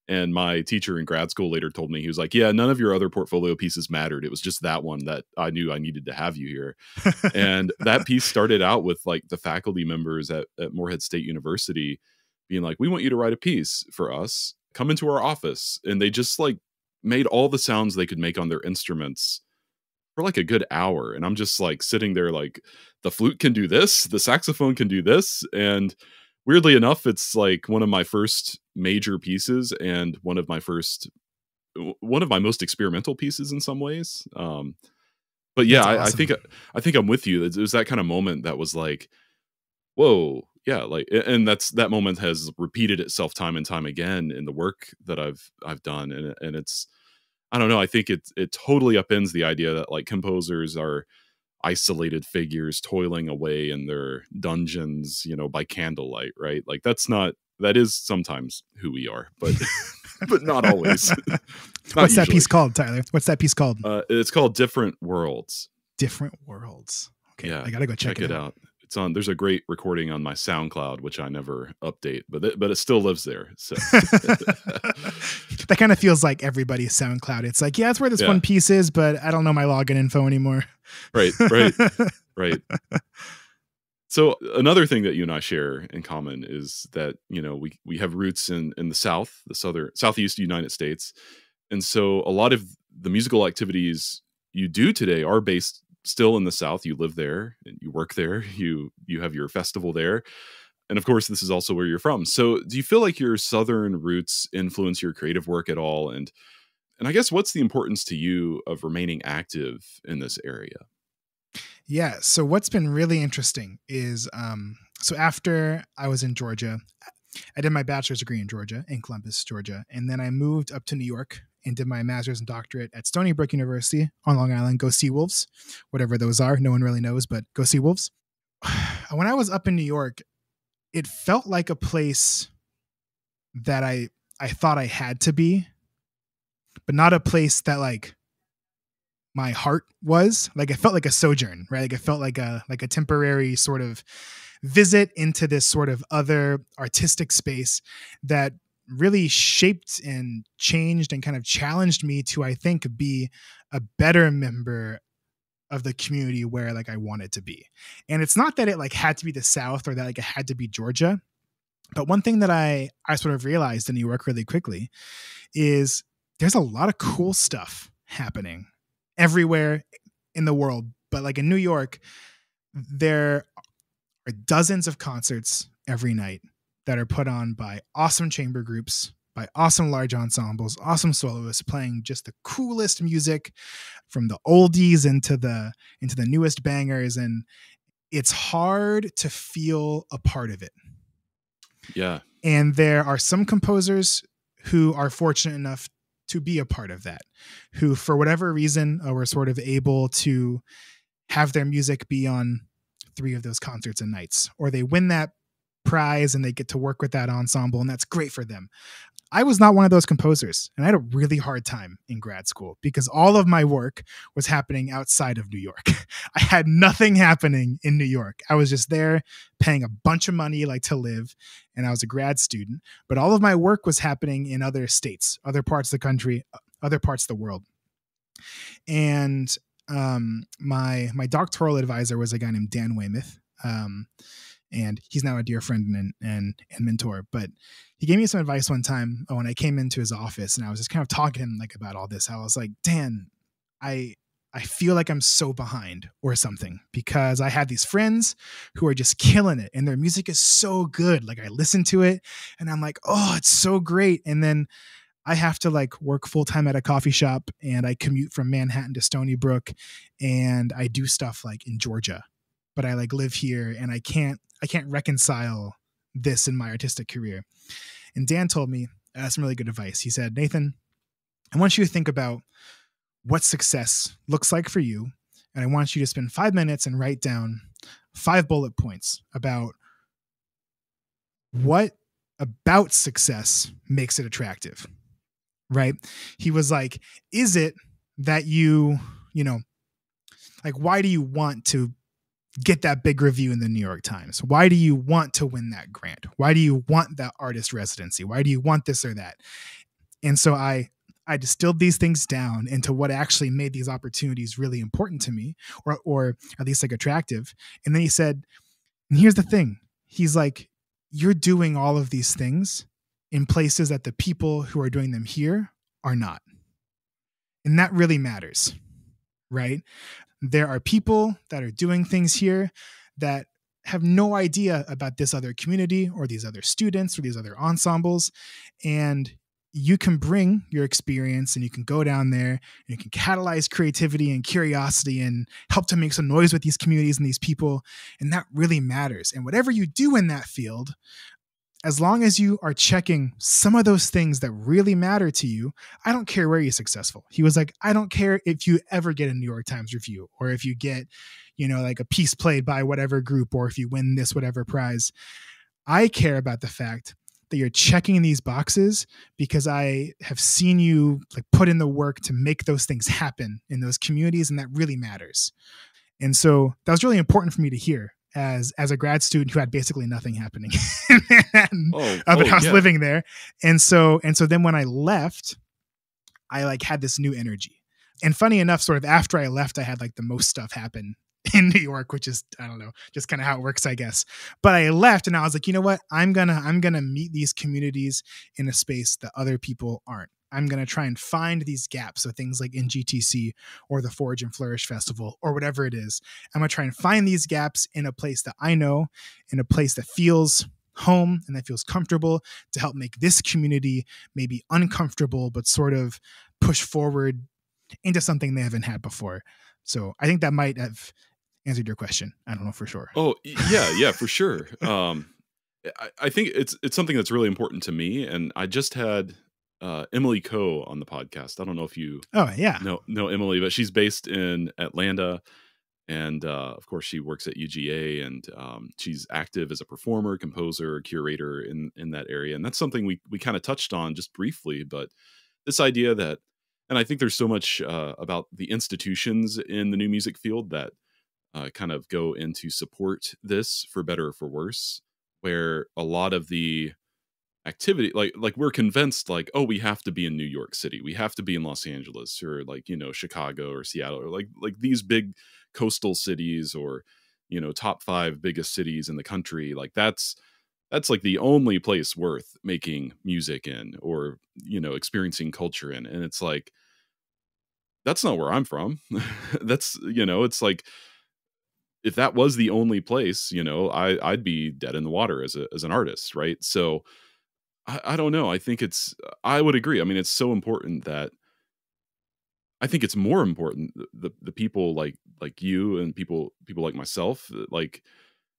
and my teacher in grad school later told me, he was like, yeah, none of your other portfolio pieces mattered. It was just that one that I knew I needed to have you here. And that piece started out with like the faculty members at Morehead State University being like, we want you to write a piece for us. Come into our office. And they just like made all the sounds they could make on their instruments for like a good hour. And I'm just like sitting there like, the flute can do this, the saxophone can do this. And weirdly enough, it's like one of my first major pieces and one of my most experimental pieces in some ways. But yeah, awesome. I think I'm with you. It was that kind of moment that was like, whoa, yeah, like, and that moment has repeated itself time and time again in the work that I've done. And it's, I don't know, I think it totally upends the idea that like composers are isolated figures toiling away in their dungeons, you know, by candlelight, right? Like that is sometimes who we are, but but not always. What's that piece called, Tyler? What's that piece called? It's called Different Worlds. Different Worlds. Okay, yeah, I gotta go check it out. It's on. There's a great recording on my SoundCloud, which I never update, but it still lives there. So that kind of feels like everybody's SoundCloud. It's like, yeah, it's where this one piece is, but I don't know my login info anymore. Right. So another thing that you and I share in common is that, you know, we have roots in the South, the Southeast United States. And so a lot of the musical activities you do today are based still in the South. You live there and you work there, you have your festival there. And of course, this is also where you're from. So do you feel like your Southern roots influence your creative work at all? And I guess what's the importance to you of remaining active in this area? Yeah. So what's been really interesting is, so after I was in Georgia, I did my bachelor's degree in Georgia, in Columbus, Georgia. And then I moved up to New York and did my master's and doctorate at Stony Brook University on Long Island. Go Seawolves, whatever those are. No one really knows, but go Seawolves. When I was up in New York, it felt like a place that I thought I had to be, but not a place that like my heart was. Like it felt like a sojourn, right? Like it felt like a temporary sort of visit into this sort of other artistic space that really shaped and changed and kind of challenged me to, I think, be a better member of the community where like I wanted to be. And it's not that it like had to be the South or that like it had to be Georgia. But one thing that I sort of realized in New York really quickly is there's a lot of cool stuff happening everywhere in the world. But like in New York, there are dozens of concerts every night that are put on by awesome chamber groups, by awesome large ensembles, awesome soloists playing just the coolest music from the oldies into the newest bangers, and it's hard to feel a part of it. Yeah. And there are some composers who are fortunate enough to be a part of that, who for whatever reason were sort of able to have their music be on 3 of those concerts and nights, or they win that prize and they get to work with that ensemble, and that's great for them. I was not one of those composers, and I had a really hard time in grad school because all of my work was happening outside of New York. I had nothing happening in New York. I was just there paying a bunch of money like to live, and I was a grad student, but all of my work was happening in other states, other parts of the country, other parts of the world. And my doctoral advisor was a guy named Dan Weymouth. And he's now a dear friend and mentor. But he gave me some advice one time when I came into his office, and I was just kind of talking to him like about all this. I was like, Dan, I feel like I'm so behind or something, because I had these friends who are just killing it and their music is so good. Like I listen to it and I'm like, oh, it's so great. And then I have to like work full time at a coffee shop, and I commute from Manhattan to Stony Brook, and I do stuff like in Georgia, but I like live here, and I can't reconcile this in my artistic career. And Dan told me some really good advice. He said, Nathan, I want you to think about what success looks like for you. And I want you to spend 5 minutes and write down 5 bullet points about what about success makes it attractive, right? He was like, is it that you know, like, why do you want to get that big review in the New York Times? Why do you want to win that grant? Why do you want that artist residency? Why do you want this or that? And so I distilled these things down into what actually made these opportunities really important to me, or at least like attractive. And then he said, and here's the thing. He's like, you're doing all of these things in places that the people who are doing them here are not. And that really matters, right? There are people that are doing things here that have no idea about this other community or these other students or these other ensembles. And you can bring your experience and you can go down there and you can catalyze creativity and curiosity and help to make some noise with these communities and these people. And that really matters. And whatever you do in that field, as long as you are checking some of those things that really matter to you, I don't care where you're successful. He was like, I don't care if you ever get a New York Times review, or if you get, like a piece played by whatever group, or if you win this whatever prize. I care about the fact that you're checking these boxes because I have seen you like put in the work to make those things happen in those communities, and that really matters. And so that was really important for me to hear as a grad student who had basically nothing happening. But I was living there. And so then when I left, I like had this new energy. And funny enough, sort of after I left, I had like the most stuff happen in New York, which is, I don't know, just kind of how it works, I guess. But I left and I was like, you know what? I'm going to meet these communities in a space that other people aren't. I'm going to try and find these gaps. So things like NGTC or the Forge and Flourish Festival or whatever it is. I'm going to try and find these gaps in a place that I know, in a place that feels home and that feels comfortable, to help make this community maybe uncomfortable, but sort of push forward into something they haven't had before. So I think that might have answered your question. I don't know for sure. Oh, yeah, for sure. I think it's something that's really important to me. And I just had Emily Coe on the podcast. I don't know if you know Emily, but she's based in Atlanta. And of course, she works at UGA, and she's active as a performer, composer, curator in that area. And that's something we kind of touched on just briefly. But this idea that, and I think there's so much about the institutions in the new music field that kind of go into support this, for better or for worse, where a lot of the activity, like we're convinced like, oh, we have to be in New York City, we have to be in Los Angeles, or like, Chicago or Seattle, or like these big coastal cities, or top 5 biggest cities in the country. Like that's like the only place worth making music in, or experiencing culture in. And it's like, that's not where I'm from. That's it's like, if that was the only place, I'd be dead in the water as an artist, right? So I don't know. I would agree. I mean, it's so important that I think it's more important the people like you and people like myself, like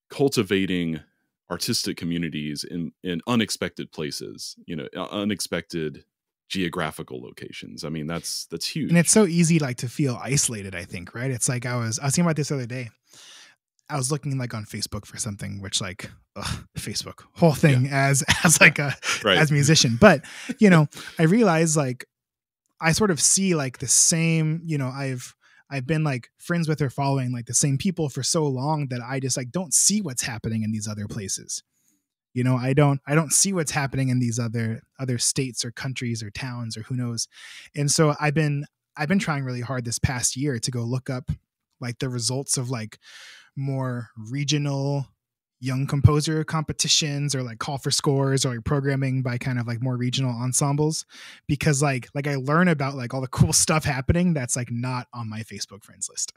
cultivating artistic communities in unexpected places, unexpected geographical locations. I mean, that's And it's huge. so easy like to feel isolated, I think, right? It's like I was thinking about this the other day. I was looking like on Facebook for something, which like Facebook whole Yeah. thing as Yeah. like a Right. as musician. But I realized like I sort of see like the same, I've been like friends with or following like the same people for so long that I just like don't see what's happening in these other places. I don't see what's happening in these other states or countries or towns or who knows. And so I've been trying really hard this past year to go look up like the results of like more regional young composer competitions or like call for scores or like programming by kind of like more regional ensembles, because like I learn about like all the cool stuff happening that's like not on my Facebook friends list.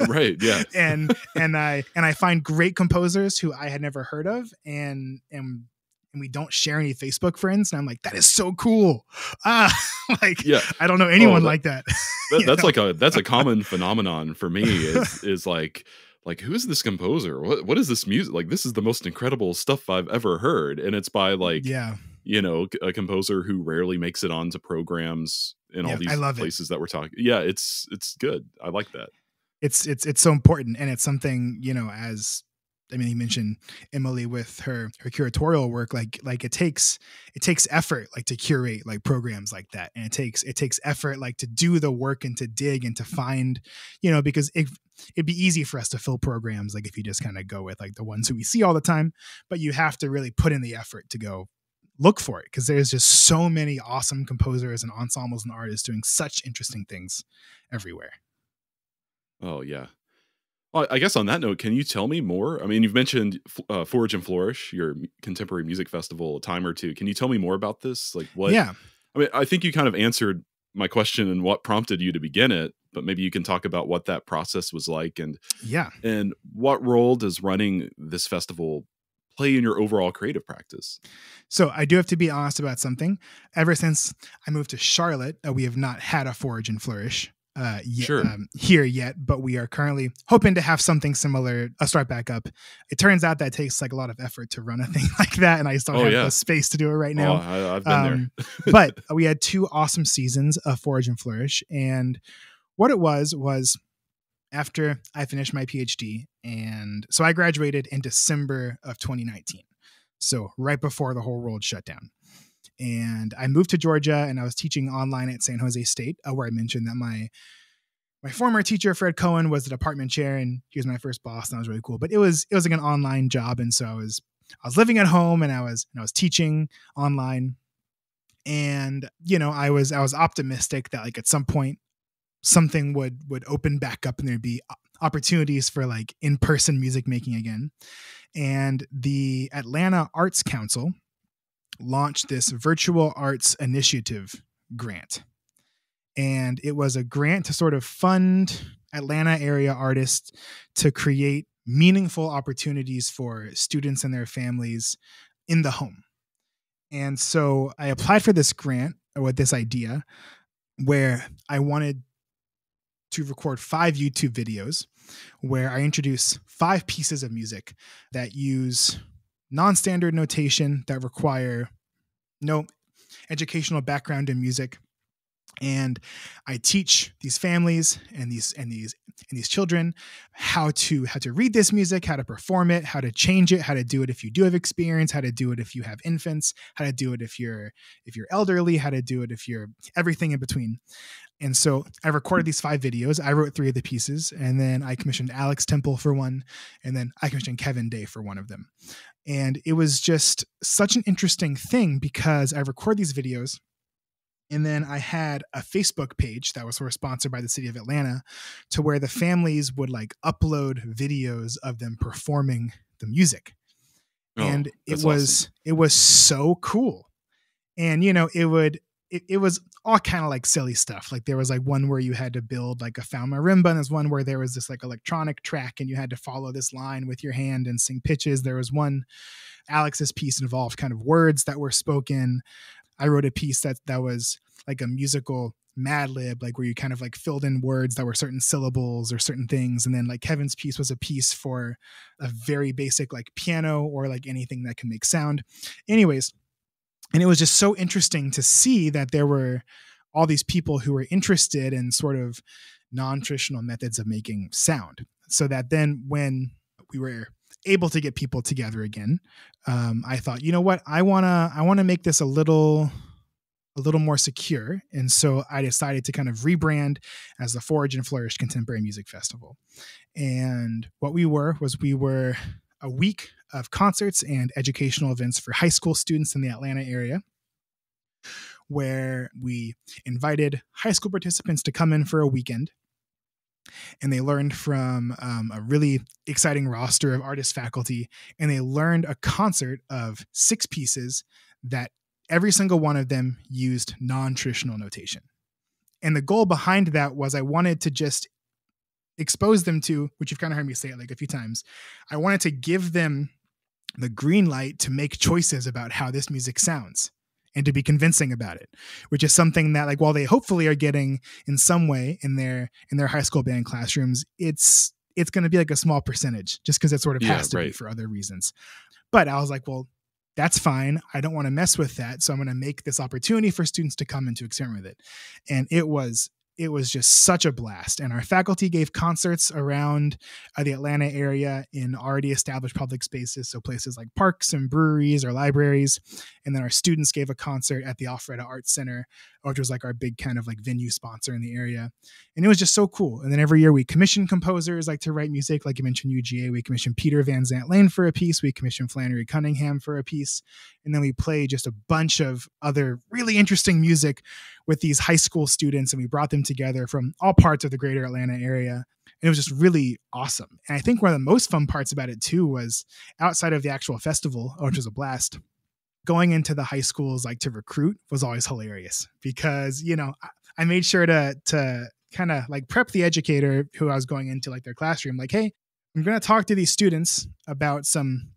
Right. Yeah. and I find great composers who I had never heard of, and we don't share any Facebook friends, and I'm like, that is so cool. Like Yeah. I don't know Oh, anyone like that. that's a common phenomenon for me is like who is this composer? What is this music? Like this is the most incredible stuff I've ever heard, and it's by like Yeah, a composer who rarely makes it onto programs in all yeah, I these love it. places that we're talking. Yeah, it's good. I like that. It's so important, and it's something, as I mean, you mentioned Emily with her curatorial work, like it takes effort like to curate like programs like that, and it takes effort like to do the work and to dig and to find, because it'd be easy for us to fill programs like if you just kind of go with like the ones who we see all the time, but you have to really put in the effort to go look for it, because there's just so many awesome composers and ensembles and artists doing such interesting things everywhere. Oh yeah. Well, I guess on that note, can you tell me more? I mean, you've mentioned Forge and Flourish, your contemporary music festival, a time or two. Can you tell me more about this? Like what? Yeah. I mean, I think you kind of answered my question and what prompted you to begin it, but maybe you can talk about what that process was like Yeah. and what role does running this festival play in your overall creative practice? So I do have to be honest about something. Ever since I moved to Charlotte, we have not had a Forge and Flourish Sure. here yet, but we are currently hoping to have something similar, start back up. It turns out that takes like a lot of effort to run a thing like that, and I just don't Oh have yeah. the space to do it right Oh, now. I've been there. But we had 2 awesome seasons of Forge and Flourish, and what it was after I finished my PhD, and so I graduated in December of 2019. So right before the whole world shut down. And I moved to Georgia, and I was teaching online at San Jose State, where I mentioned that my former teacher, Fred Cohen, was the department chair, and he was my first boss, and that was really cool. But it was like an online job, and so I was living at home, and I was teaching online, and I was optimistic that like at some point something would open back up, and there'd be opportunities for like in-person music making again. And the Atlanta Arts Council launched this virtual arts initiative grant. And it was a grant to sort of fund Atlanta area artists to create meaningful opportunities for students and their families in the home. And so I applied for this grant with this idea where I wanted to record 5 YouTube videos where I introduce 5 pieces of music that use non-standard notation, that require no educational background in music. And I teach these families and these children how to read this music, how to perform it, how to change it, how to do it if you do have experience, how to do it if you have infants, how to do it if you're elderly, how to do it if you're everything in between. And so I recorded these 5 videos. I wrote 3 of the pieces, and then I commissioned Alex Temple for one, and then I commissioned Kevin Day for one of them. And it was just such an interesting thing because I record these videos, and then I had a Facebook page that was sort of sponsored by the city of Atlanta, to where the families would like upload videos of them performing the music. Oh, And that's awesome. it was so cool. And it it was all kind of like silly stuff. Like there was like one where you had to build like a found marimba, and there's one where there was this like electronic track and you had to follow this line with your hand and sing pitches. There was one, Alex's piece involved kind of words that were spoken. I wrote a piece that was like a musical Mad Lib, like where you kind of like filled in words that were certain syllables or certain things. And then like Kevin's piece was a piece for a very basic like piano or like anything that can make sound. Anyways, and it was just so interesting to see that there were all these people who were interested in sort of non-traditional methods of making sound. So that then when we were able to get people together again, I thought, you know what, I wanna make this a little more secure. And so I decided to kind of rebrand as the Forge and Flourish Contemporary Music Festival. And what we were a week of concerts and educational events for high school students in the Atlanta area, where we invited high school participants to come in for a weekend. And they learned from a really exciting roster of artist faculty, and they learned a concert of 6 pieces that every single one of them used non-traditional notation. And the goal behind that was I wanted to just expose them to, which you've kind of heard me say it like a few times, I wanted to give them the green light to make choices about how this music sounds and to be convincing about it, which is something that, like, while they hopefully are getting in some way in their high school band classrooms, it's going to be like a small percentage just because it sort of has to be for other reasons. But I was like, well, that's fine. I don't want to mess with that. So I'm going to make this opportunity for students to come and to experiment with it. And it was just such a blast. And our faculty gave concerts around the Atlanta area in already established public spaces. So places like parks and breweries or libraries. And then our students gave a concert at the Alpharetta Arts Center, which was like our big kind of like venue sponsor in the area. And it was just so cool. And then every year we commission composers like to write music. Like you mentioned UGA, we commissioned Peter Van Zandt Lane for a piece. We commissioned Flannery Cunningham for a piece. And then we played just a bunch of other really interesting music with these high school students. And we brought them together from all parts of the greater Atlanta area. And it was just really awesome. And I think one of the most fun parts about it too was outside of the actual festival, which was a blast, going into the high schools like to recruit was always hilarious because, you know, I made sure to kind of like prep the educator who I was going into like their classroom, like, hey, I'm going to talk to these students about some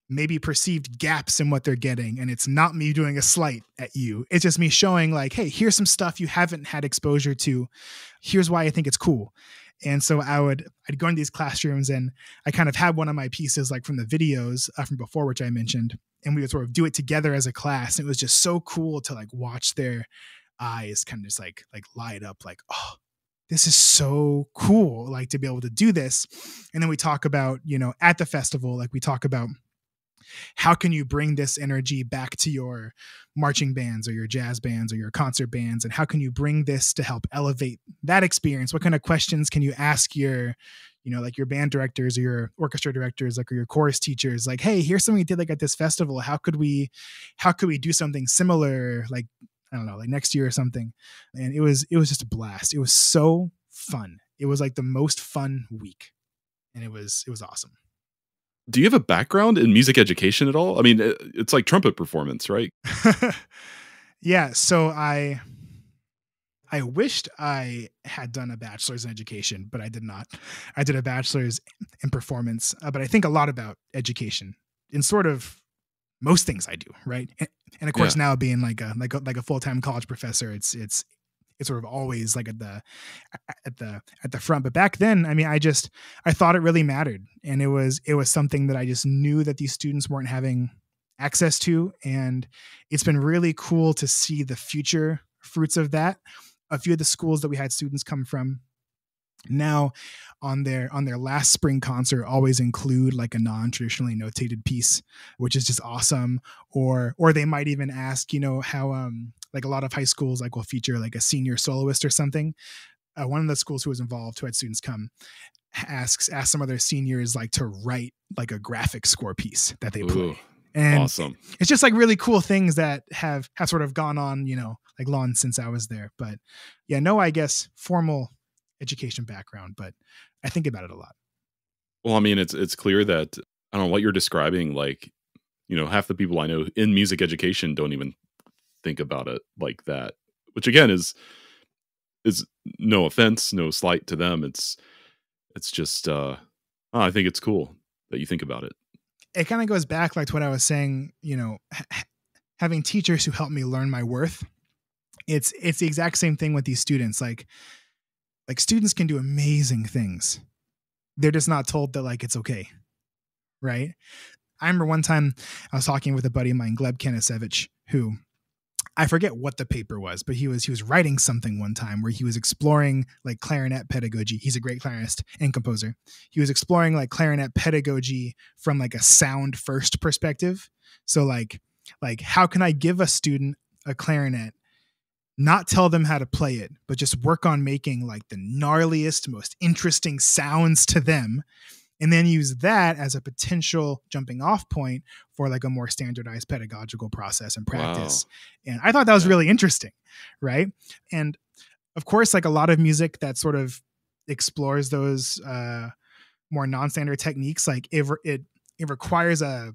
maybe perceived gaps in what they're getting. And it's not me doing a slight at you. It's just me showing like, hey, here's some stuff you haven't had exposure to. Here's why I think it's cool. And so I'd go into these classrooms and I kind of had one of my pieces like from the videos from before, which I mentioned, and we would sort of do it together as a class. And it was just so cool to like watch their eyes kind of just like light up like, oh, this is so cool, like to be able to do this. And then we talk about, you know, at the festival, like we talk about how can you bring this energy back to your marching bands or your jazz bands or your concert bands? And how can you bring this to help elevate that experience? What kind of questions can you ask your, you know, like your band directors or your orchestra directors, like, or your chorus teachers, like, hey, here's something we did like at this festival. How could we do something similar? Like, I don't know, like next year or something. And it was just a blast. It was so fun. It was like the most fun week. And it was awesome. Do you have a background in music education at all? I mean, it's like trumpet performance, right? Yeah. So I wished I had done a bachelor's in education, but I did not. I did a bachelor's in performance, but I think a lot about education in sort of most things I do, right? And of course, now being like a full-time college professor, it's sort of always like at the front. But back then, I mean, I thought it really mattered, and it was something that I just knew that these students weren't having access to, and it's been really cool to see the future fruits of that. A few of the schools that we had students come from now on their last spring concert always include like a non-traditionally notated piece, which is just awesome. Or they might even ask, you know, how like a lot of high schools like will feature like a senior soloist or something. One of the schools who was involved, who had students come, asked some other seniors like to write like a graphic score piece that they play. And awesome. It's just like really cool things that have sort of gone on, you know, like long since I was there. But yeah, no, I guess formal education background, but I think about it a lot. Well, I mean, it's clear that, I don't know what you're describing. Like, you know, half the people I know in music education don't even think about it like that. which again is no offense, no slight to them. It's just I think it's cool that you think about it. It kind of goes back like to what I was saying, having teachers who help me learn my worth. It's the exact same thing with these students. Like students can do amazing things. They're just not told that like it's okay. Right. I remember one time I was talking with a buddy of mine, Gleb Kanisevich, who I forget what the paper was, but he was writing something one time where he was exploring like clarinet pedagogy. He's a great clarinist and composer. He was exploring like clarinet pedagogy from like a sound first perspective. So like how can I give a student a clarinet, not tell them how to play it, but just work on making like the gnarliest, most interesting sounds to them, and then use that as a potential jumping off point for like a more standardized pedagogical process and practice. Wow. And I thought that was really interesting. Right. And of course, like a lot of music that sort of explores those more non-standard techniques, like it requires a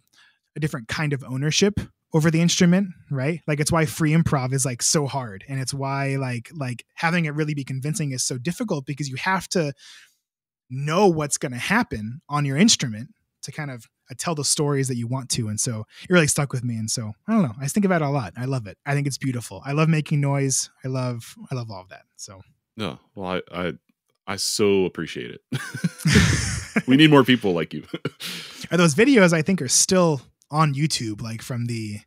different kind of ownership over the instrument, right? Like it's why free improv is like so hard. And it's why like having it really be convincing is so difficult, because you have to know what's going to happen on your instrument to kind of tell the stories that you want to. And so it really stuck with me. And so I don't know, I think about it a lot. I love it. I think it's beautiful. I love making noise. I love all of that. So no, well, I so appreciate it. We need more people like you. Those videos I think are still on YouTube, like from the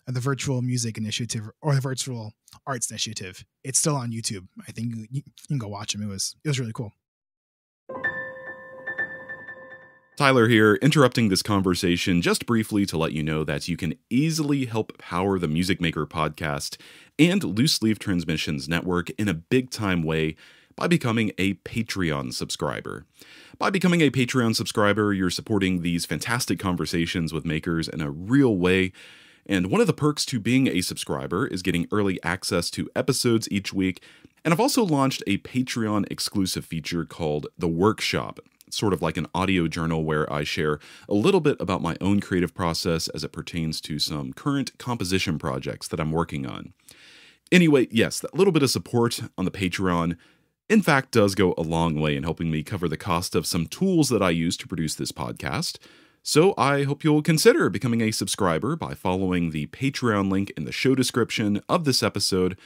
virtual music initiative or the virtual arts initiative. It's still on YouTube. I think you can go watch them. It was really cool. Tyler here, interrupting this conversation just briefly to let you know that you can easily help power the Music Maker podcast and Loose Leaf Transmissions Network in a big-time way by becoming a Patreon subscriber. By becoming a Patreon subscriber, you're supporting these fantastic conversations with makers in a real way. And one of the perks to being a subscriber is getting early access to episodes each week. And I've also launched a Patreon exclusive feature called The Workshop. Sort of like an audio journal where I share a little bit about my own creative process as it pertains to some current composition projects that I'm working on. Anyway, yes, that little bit of support on the Patreon, in fact, does go a long way in helping me cover the cost of some tools that I use to produce this podcast. So I hope you'll consider becoming a subscriber by following the Patreon link in the show description of this episode,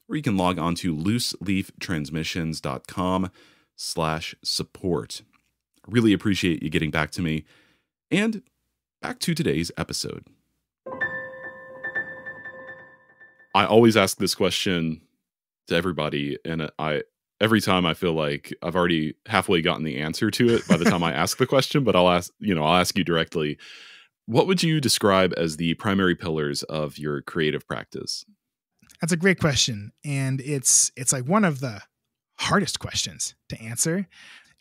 or you can log on to looseleaftransmissions.com/support. Really appreciate you getting back to me. And back to today's episode. I always ask this question to everybody, and every time I feel like I've already halfway gotten the answer to it by the time I ask the question, but I'll ask you directly. What would you describe as the primary pillars of your creative practice? That's a great question. And it's like one of the hardest questions to answer.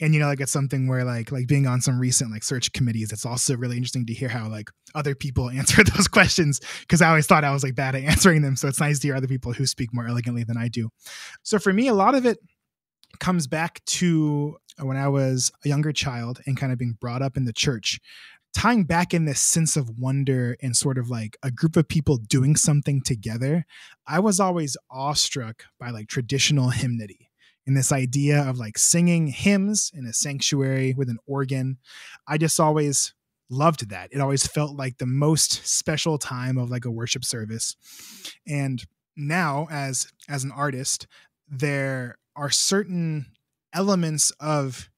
And, like it's something where like being on some recent like search committees, it's also really interesting to hear how like other people answer those questions, because I always thought I was like bad at answering them. So it's nice to hear other people who speak more elegantly than I do. So for me, a lot of it comes back to when I was a younger child and kind of being brought up in the church, tying back in this sense of wonder and sort of like a group of people doing something together. I was always awestruck by like traditional hymnody. And this idea of like singing hymns in a sanctuary with an organ. I just always loved that. It always felt like the most special time of like a worship service. And now as an artist, there are certain elements of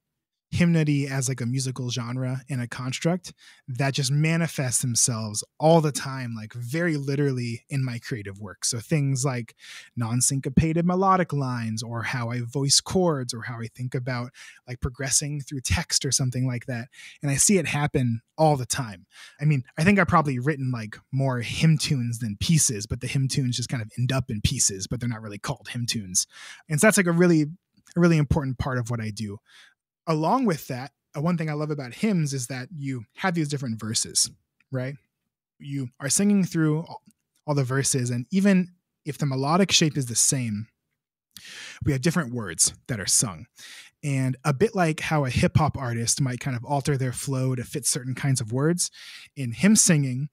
hymnody as like a musical genre and a construct that just manifest themselves all the time, like very literally in my creative work. So things like non-syncopated melodic lines, or how I voice chords, or how I think about like progressing through text or something like that. And I see it happen all the time. I mean, I think I've probably written like more hymn tunes than pieces, but the hymn tunes just kind of end up in pieces, but they're not really called hymn tunes. And so that's like a really important part of what I do. Along with that, one thing I love about hymns is that you have these different verses, right? You are singing through all the verses, and even if the melodic shape is the same, we have different words that are sung. And a bit like how a hip hop artist might kind of alter their flow to fit certain kinds of words, in hymn singing,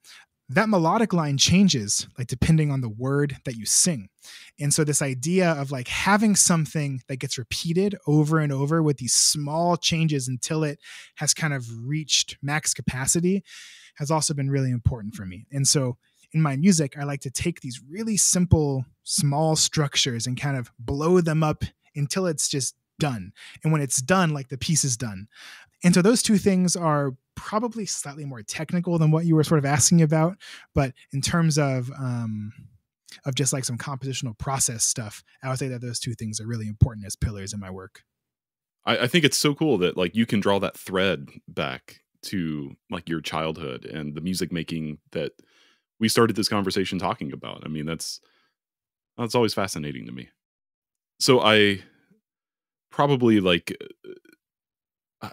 that melodic line changes like depending on the word that you sing. And so this idea of like having something that gets repeated over and over with these small changes until it has kind of reached max capacity has also been really important for me. And so in my music, I like to take these really simple, small structures and kind of blow them up until it's just done. And when it's done, like the piece is done. And so those two things are probably slightly more technical than what you were sort of asking about. But in terms of just like some compositional process stuff, I would say that those two things are really important as pillars in my work. I think it's so cool that like you can draw that thread back to like your childhood and the music making that we started this conversation talking about. I mean, that's always fascinating to me. So I probably like,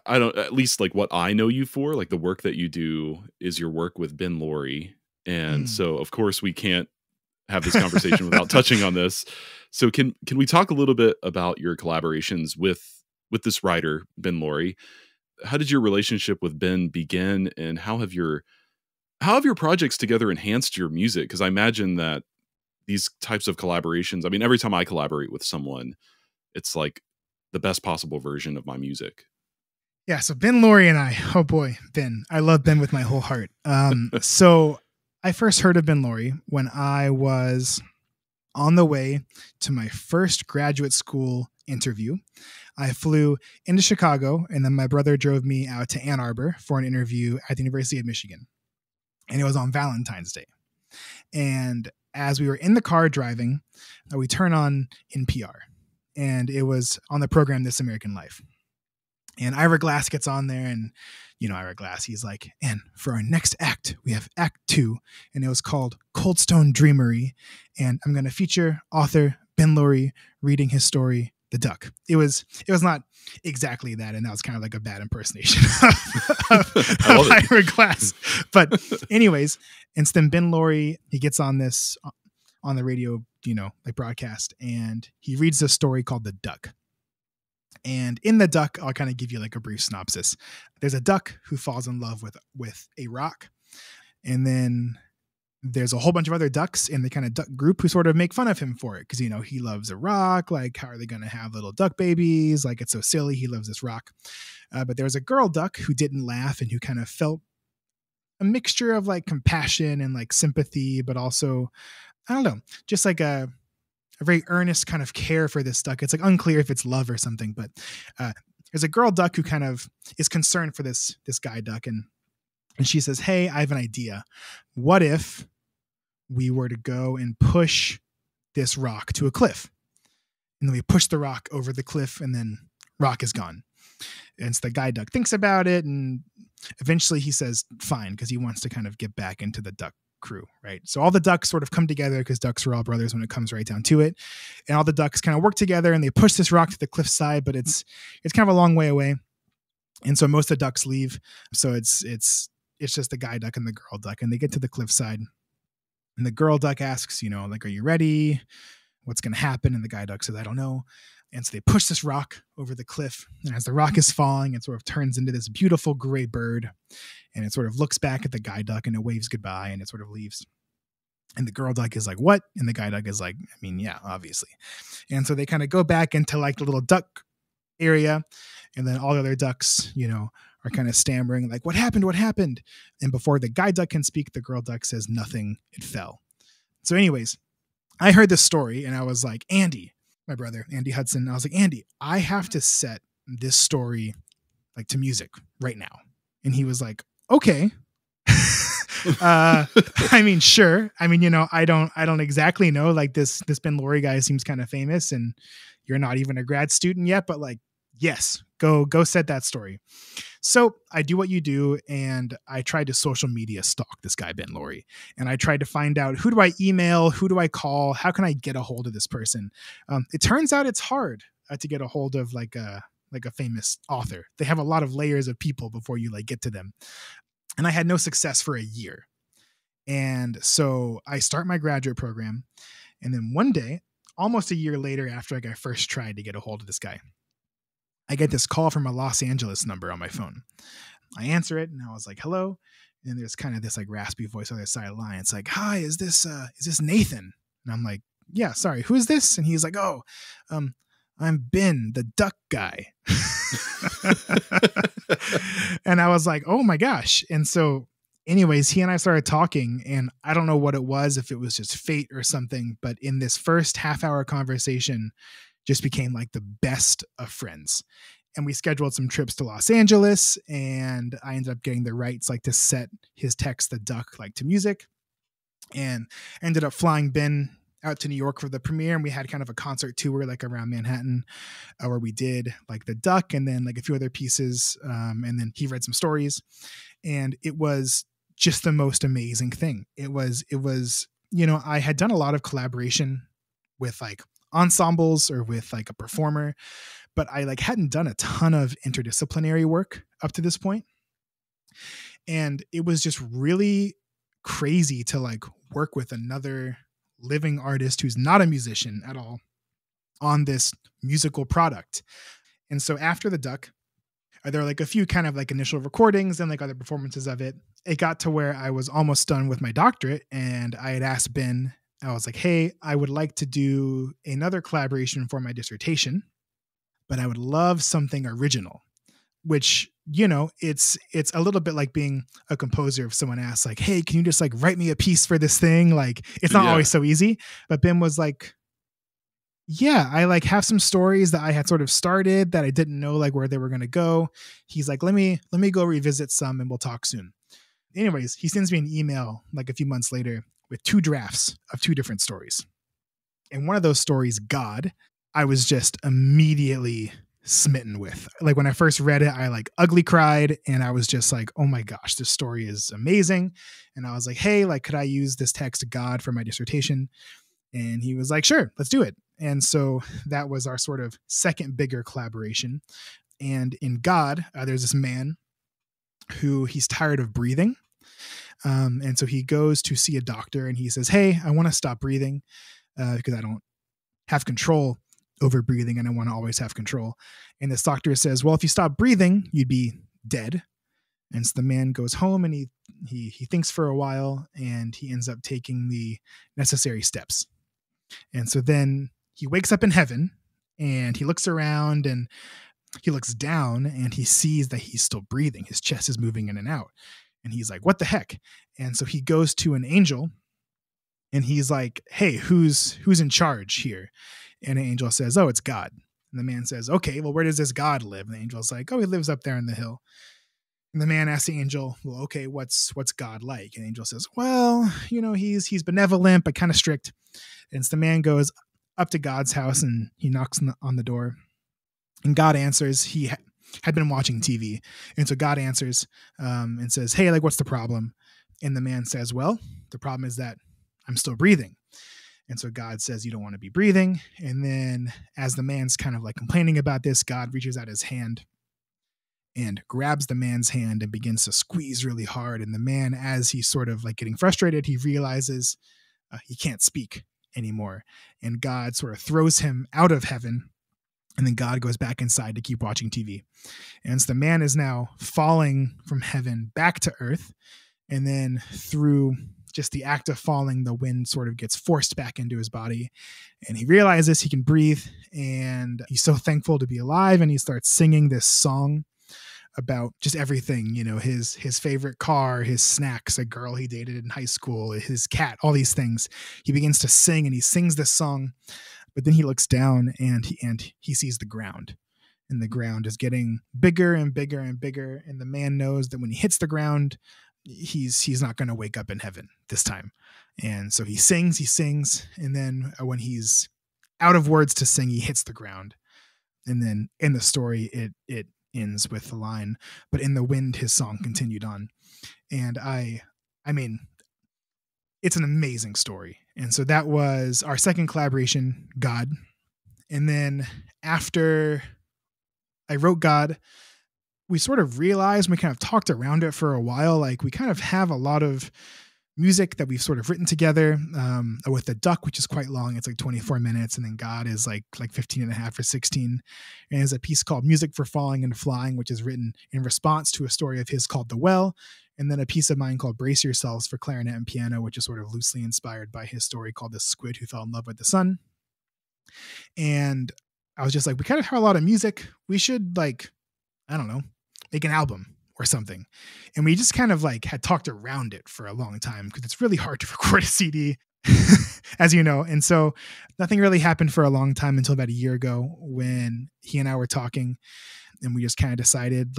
I don't, at least like what I know you for, like the work that you do is your work with Ben Loory. And so of course we can't have this conversation without touching on this. So can we talk a little bit about your collaborations with this writer, Ben Loory? How did your relationship with Ben begin, and how have your projects together enhanced your music? Because I imagine that these types of collaborations, I mean, every time I collaborate with someone, it's like the best possible version of my music. Yeah, so Ben Loory and I, oh boy, Ben. I love Ben with my whole heart. So I first heard of Ben Loory when I was on the way to my first graduate school interview. I flew into Chicago, and then my brother drove me out to Ann Arbor for an interview at the University of Michigan. And it was on Valentine's Day. And as we were in the car driving, we turn on NPR, and it was on the program This American Life. And Ira Glass gets on there, and Ira Glass, he's like, and for our next act, we have Act 2, and it was called Cold Stone Dreamery, and I'm going to feature author Ben Loory reading his story, The Duck. It was not exactly that, and that was kind of like a bad impersonation of Ira Glass. But anyways, and so then Ben Loory, he gets on this, on the radio, like broadcast, and he reads this story called The Duck. And in The Duck, I'll kind of give you like a brief synopsis. There's a duck who falls in love with a rock. And then there's a whole bunch of other ducks in the kind of duck group who sort of make fun of him for it. Because, he loves a rock. Like, how are they going to have little duck babies? Like, it's so silly. He loves this rock. But there's a girl duck who didn't laugh and who kind of felt a mixture of like compassion and like sympathy, but also, I don't know, just like a very earnest kind of care for this duck. It's like unclear if it's love or something, but there's a girl duck who kind of is concerned for this guy duck. And she says, hey, I have an idea. What if we were to go and push this rock to a cliff? And then we push the rock over the cliff, and then rock is gone. And so the guy duck thinks about it, and eventually he says fine, because he wants to kind of get back into the duck crew, right? So all the ducks sort of come together, because ducks are all brothers when it comes right down to it. And all the ducks kind of work together, and they push this rock to the cliffside, but it's kind of a long way away. And so most of the ducks leave. So it's just the guy duck and the girl duck, and they get to the cliffside. And the girl duck asks, like, are you ready? What's going to happen? And the guy duck says, I don't know. And so they push this rock over the cliff. And as the rock is falling, it sort of turns into this beautiful gray bird. And it sort of looks back at the guy duck, and it waves goodbye, and it sort of leaves. And the girl duck is like, what? And the guy duck is like, I mean, yeah, obviously. And so they kind of go back into like the little duck area. And then all the other ducks, are kind of stammering, like, what happened? What happened? And before the guy duck can speak, the girl duck says, nothing, it fell. So anyways, I heard this story, and I was like, Andy, my brother, Andy Hudson, I was like, Andy, I have to set this story like to music right now. And he was like, okay. I mean, sure. I mean, I don't exactly know, like this Ben Loory guy seems kind of famous, and you're not even a grad student yet, but like, yes, go set that story. So I do what you do, and I tried to social media stalk this guy, Ben Loory. And I tried to find out, who do I email? Who do I call? How can I get a hold of this person? It turns out it's hard to get a hold of like a famous author. They have a lot of layers of people before you like get to them. And I had no success for a year. And so I start my graduate program. And then one day, almost a year later, after I first tried to get a hold of this guy, I get this call from a Los Angeles number on my phone. I answer it, and I was like, hello. And there's kind of this like raspy voice on the other side of the line. It's like, hi, is this Nathan? And I'm like, yeah, sorry, who is this? And he's like, oh, I'm Ben, the duck guy. And I was like, oh my gosh. And so anyways, he and I started talking, and I don't know what it was, if it was just fate or something, but in this first half-hour conversation just became like the best of friends. And we scheduled some trips to Los Angeles, and I ended up getting the rights like to set his text, The Duck, like to music, and ended up flying Ben out to New York for the premiere. And we had kind of a concert tour like around Manhattan where we did like The Duck and then like a few other pieces. And then he read some stories, and it was just the most amazing thing. It was, I had done a lot of collaboration with like ensembles or with like a performer, but I like hadn't done a ton of interdisciplinary work up to this point. And it was just really crazy to like work with another living artist who's not a musician at all on this musical product. And so after The Duck, there were like a few kind of like initial recordings and like other performances of it. It got to where I was almost done with my doctorate, and I had asked Ben, I was like, hey, I would like to do another collaboration for my dissertation, but I would love something original, which, it's a little bit like being a composer. If someone asks like, hey, can you just like write me a piece for this thing? Like, it's not always so easy. But Ben was like, yeah, I like have some stories that I had sort of started that I didn't know like where they were going to go. He's like, let me go revisit some and we'll talk soon. Anyways, he sends me an email like a few months later with 2 drafts of 2 different stories. And one of those stories, God, I was just immediately smitten with. Like when I first read it, I like ugly cried, and I was just like, oh my gosh, this story is amazing. And I was like, hey, like, could I use this text, God, for my dissertation? And he was like, sure, let's do it. And so that was our sort of second bigger collaboration. And in God, there's this man who he's tired of breathing. And so he goes to see a doctor, and he says, hey, I want to stop breathing because I don't have control over breathing, and I want to always have control. And this doctor says, well, if you stop breathing, you'd be dead. And so the man goes home, and he thinks for a while, and he ends up taking the necessary steps. And so then he wakes up in heaven, and he looks around, and he looks down, and he sees that he's still breathing. His chest is moving in and out. And he's like, what the heck? And so he goes to an angel, and he's like, hey, who's in charge here? And an angel says, oh, it's God. And the man says, okay, well, where does this God live? And the angel's like, oh, he lives up there on the hill. And the man asks the angel, well, okay, what's God like? And the angel says, well, he's benevolent, but kind of strict. And so the man goes up to God's house, and he knocks on the door. And God answers. He had been watching TV. And so God answers and says, hey, like, what's the problem? And the man says, well, the problem is that I'm still breathing. And so God says, you don't want to be breathing. And then as the man's kind of like complaining about this, God reaches out his hand and grabs the man's hand and begins to squeeze really hard. And the man, as he's sort of like getting frustrated, he realizes he can't speak anymore. And God sort of throws him out of heaven. And then God goes back inside to keep watching TV. And so the man is now falling from heaven back to earth. And then through just the act of falling, the wind sort of gets forced back into his body, and he realizes he can breathe, and he's so thankful to be alive. And he starts singing this song about just everything, his favorite car, his snacks, a girl he dated in high school, his cat, all these things. He begins to sing, and he sings this song, but then he looks down and he sees the ground, and the ground is getting bigger and bigger and bigger. And the man knows that when he hits the ground, he's not going to wake up in heaven this time. And so he sings. And then when he's out of words to sing, he hits the ground. And then in the story, it ends with the line, but in the wind, his song continued on. And I mean, it's an amazing story. And so that was our second collaboration, God. And then after I wrote God, we sort of realized, we kind of talked around it for a while, like we kind of have a lot of music that we've sort of written together, with The Duck, which is quite long. It's like 24 minutes. And then God is like 15 and a half or 16. And there's a piece called Music for Falling and Flying, which is written in response to a story of his called The Well. And then a piece of mine called Brace Yourselves for clarinet and piano, which is sort of loosely inspired by his story called The Squid Who Fell in Love with the Sun. And I was just like, we kind of have a lot of music. We should make an album or something. And we just kind of had talked around it for a long time because it's really hard to record a CD, as you know. And so nothing really happened for a long time until about a year ago when he and I were talking, and we just kind of decided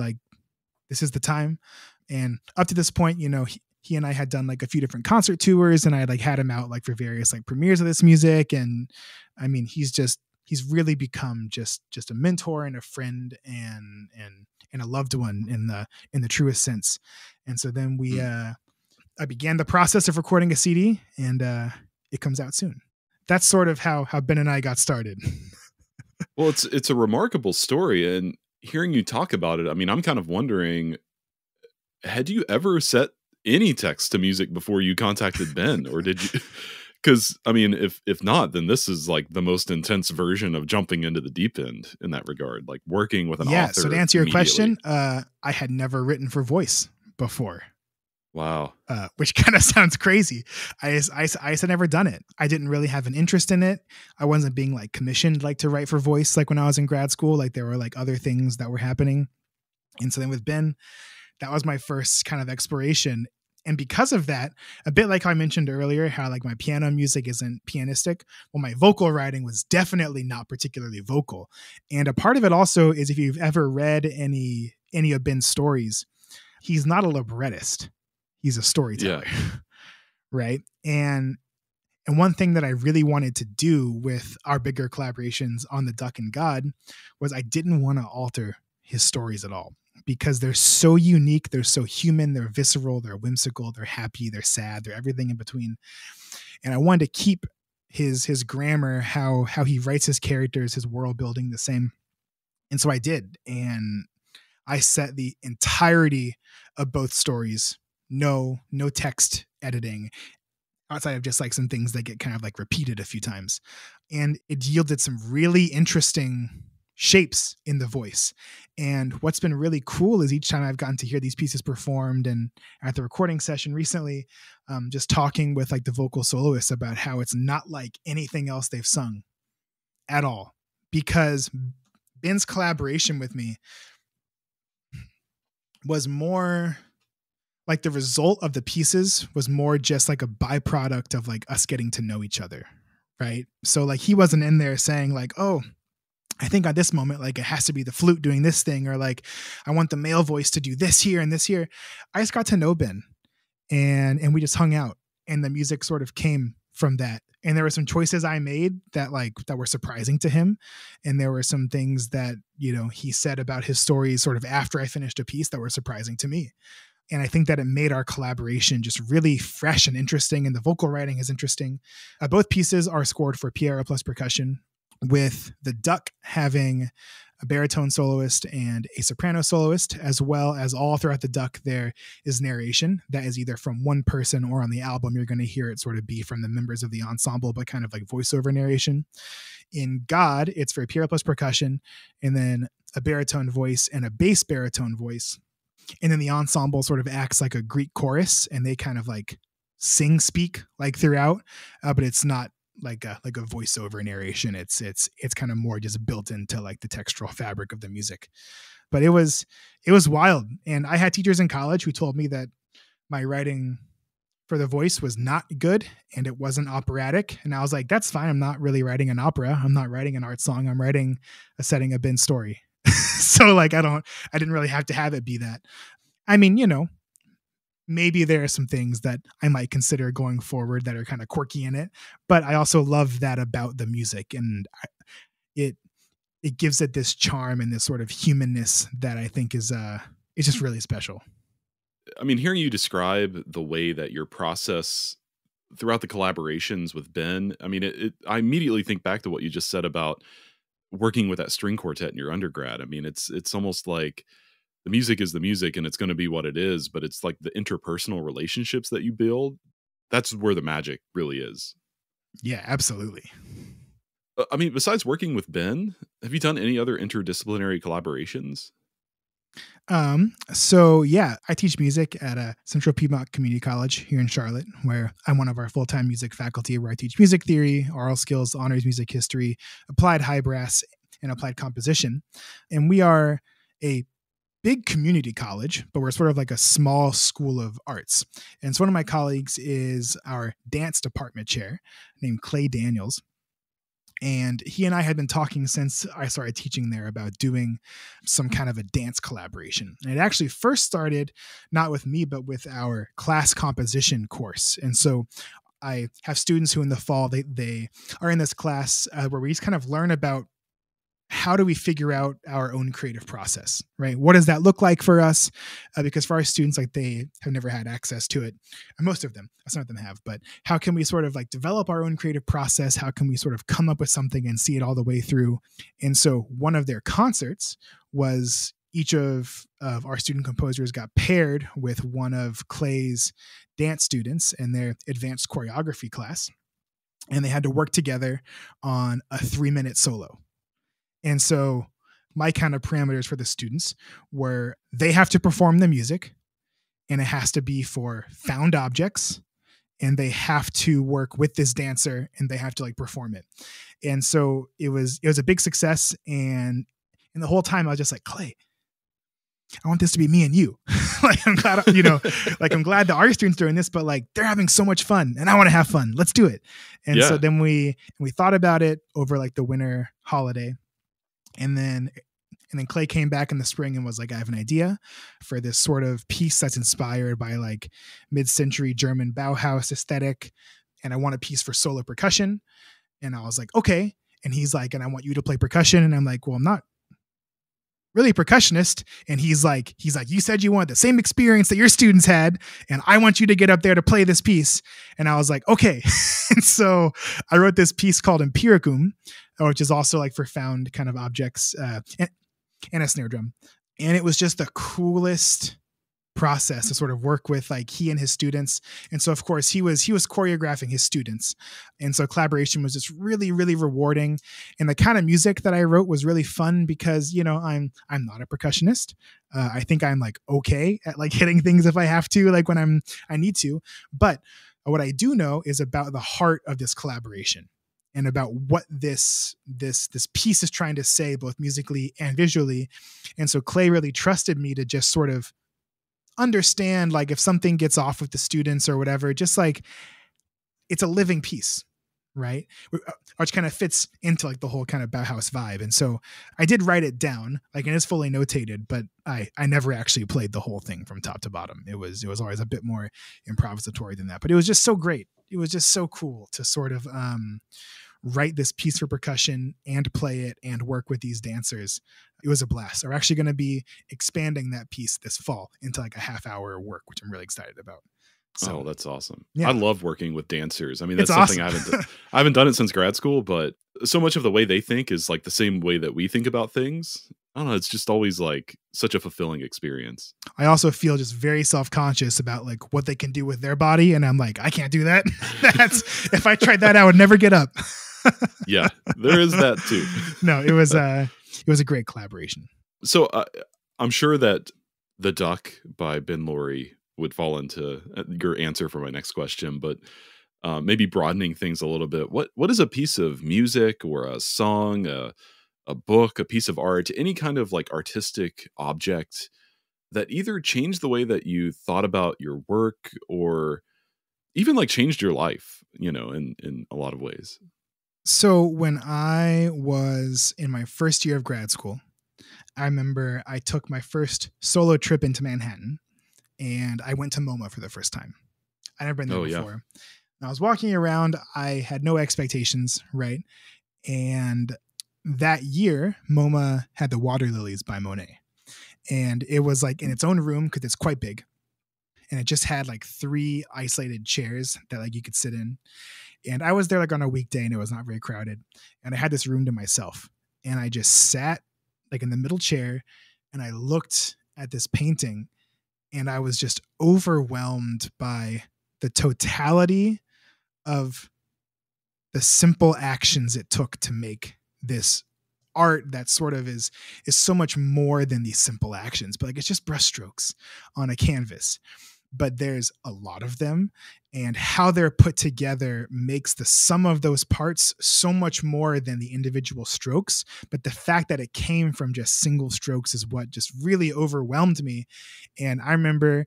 this is the time. And up to this point, he and I had done a few different concert tours, and I had him out for various premieres of this music. And I mean, he's really become just a mentor and a friend and a loved one in the truest sense. And so then I began the process of recording a CD, and it comes out soon. That's sort of how Ben and I got started. Well, it's a remarkable story, and hearing you talk about it, I mean, I'm kind of wondering, had you ever set any text to music before you contacted Ben, or did you? Because I mean, if not, then this is the most intense version of jumping into the deep end in that regard, working with an author. So to answer your question, I had never written for voice before. Wow. Which kind of sounds crazy. I had never done it. I didn't really have an interest in it. I wasn't being commissioned to write for voice when I was in grad school. There were other things that were happening. And so then with Ben, that was my first kind of exploration. And because of that, a bit like how I mentioned earlier, how my piano music isn't pianistic, well, my vocal writing was definitely not particularly vocal. And a part of it also is, if you've ever read any of Ben's stories, he's not a librettist. He's a storyteller, right? And one thing that I really wanted to do with our bigger collaborations on The Duck and God was I didn't want to alter his stories at all, because they're so unique, they're so human, they're visceral, they're whimsical, they're happy, they're sad, they're everything in between. And I wanted to keep his grammar, how he writes his characters, his world building the same. And so I did. And I set the entirety of both stories, no text editing, outside of just some things that get kind of repeated a few times. And it yielded some really interesting shapes in the voice. And what's been really cool is each time I've gotten to hear these pieces performed, and at the recording session recently, just talking with the vocal soloists about how it's not like anything else they've sung at all, because Ben's collaboration with me was more the result of the pieces was more just a byproduct of us getting to know each other. Right. So he wasn't in there saying oh, I think at this moment, it has to be the flute doing this thing, or I want the male voice to do this here and this here. I just got to know Ben, and we just hung out, and the music sort of came from that. And there were some choices I made that that were surprising to him. And there were some things that, he said about his stories sort of after I finished a piece that were surprising to me. And I think that it made our collaboration just really fresh and interesting. And the vocal writing is interesting. Both pieces are scored for piano plus percussion, with The Duck having a baritone soloist and a soprano soloist, as well as all throughout The Duck, there is narration that is either from one person, or on the album, you're going to hear it sort of be from the members of the ensemble, but kind of voiceover narration. In God, it's for piano plus percussion, and then a baritone voice and a bass baritone voice. And then the ensemble sort of acts like a Greek chorus, and they kind of sing speak throughout, but it's not like a voiceover narration. It's kind of more just built into the textural fabric of the music. But it was wild. And I had teachers in college who told me that my writing for the voice was not good and it wasn't operatic. And I was like, that's fine. I'm not really writing an opera. I'm not writing an art song. I'm writing a setting of Ben's story. So I didn't really have to have it be that. I mean, maybe there are some things that I might consider going forward that are kind of quirky in it, but I also love that about the music, and it gives it this charm and this sort of humanness that I think is it's just really special. I mean, hearing you describe the way that your process throughout the collaborations with Ben, I mean, I immediately think back to what you just said about working with that string quartet in your undergrad. I mean, it's almost like the music is the music and it's going to be what it is, but it's the interpersonal relationships that you build that's where the magic really is. Yeah, absolutely. I mean, besides working with Ben, have you done any other interdisciplinary collaborations? So yeah, I teach music at a Central Piedmont Community College here in Charlotte, where I'm one of our full-time music faculty, where I teach music theory, oral skills, honors music history, applied high brass, and applied composition. And we are a big community college, but we're sort of like a small school of arts. And so one of my colleagues is our dance department chair named Clay Daniels. And he and I had been talking since I started teaching there about doing some kind of a dance collaboration. And it actually first started not with me, but with our class composition course. And so I have students who in the fall, they are in this class where we just kind of learn about how do we figure out our own creative process, right? What does that look like for us? Because for our students, like they have never had access to it. And most of them, some of them have, but how can we sort of like develop our own creative process? How can we sort of come up with something and see it all the way through? And so one of their concerts was each of our student composers got paired with one of Clay's dance students in their advanced choreography class. And they had to work together on a 3-minute solo. And so my kind of parameters for the students were they have to perform the music, and it has to be for found objects, and they have to work with this dancer, and they have to like perform it. And so it was a big success. And the whole time I was just like, Clay, I want this to be me and you. Like, I'm glad, like I'm glad that our students are doing this, but like they're having so much fun and I want to have fun. Let's do it. And so then we thought about it over like the winter holiday. And then Clay came back in the spring and was like, I have an idea for this sort of piece that's inspired by like mid-century German Bauhaus aesthetic. And I want a piece for solo percussion. And I was like, okay. And he's like, and I want you to play percussion. And I'm like, well, I'm not really a percussionist. And he's like, you said you want the same experience that your students had, and I want you to get up there to play this piece. And I was like, okay. And so I wrote this piece called Empiricum, which is also like for found kind of objects, and a snare drum. And it was just the coolest process to sort of work with like he and his students. And so of course he was choreographing his students. And so collaboration was just really, really rewarding. And the kind of music that I wrote was really fun because, I'm not a percussionist. I think I'm like, okay at like hitting things if I have to, like when I need to, but what I do know is about the heart of this collaboration and about what this piece is trying to say, both musically and visually. And so Clay really trusted me to just sort of understand, like if something gets off with the students or whatever, just like it's a living piece, right? Which kind of fits into like the whole kind of Bauhaus vibe. And so I did write it down, like, and it's fully notated, but I never actually played the whole thing from top to bottom. It was always a bit more improvisatory than that, but it was just so great. It was just so cool to sort of write this piece for percussion and play it and work with these dancers. It was a blast. We're actually going to be expanding that piece this fall into like a half-hour work, which I'm really excited about. So, that's awesome. Yeah. I love working with dancers. I mean, that's it's something awesome. I haven't done it since grad school, but so much of the way they think is like the same way that we think about things. I don't know. It's just always like such a fulfilling experience. I also feel just very self-conscious about like what they can do with their body. And I'm like, I can't do that. If I tried that, I would never get up. Yeah, there is that too. No, it was a great collaboration. So I'm sure that The Duck by Ben Loory would fall into your answer for my next question, but maybe broadening things a little bit. What is a piece of music or a song, a book, a piece of art, any kind of like artistic object that either changed the way that you thought about your work or even like changed your life, in a lot of ways? So when I was in my first year of grad school, I remember I took my first solo trip into Manhattan and I went to MoMA for the first time. I'd never been there before. And I was walking around. I had no expectations, right? And that year, MoMA had the Water Lilies by Monet. And it was like in its own room because it's quite big. And it just had like 3 isolated chairs that like you could sit in. And I was there like on a weekday and it was not very crowded. And I had this room to myself. And I just sat like in the middle chair and I looked at this painting and I was just overwhelmed by the totality of the simple actions it took to make this art that sort of is so much more than these simple actions, but like it's just brushstrokes on a canvas, but there's a lot of them, and how they're put together makes the sum of those parts so much more than the individual strokes. But the fact that it came from just single strokes is what just really overwhelmed me. And I remember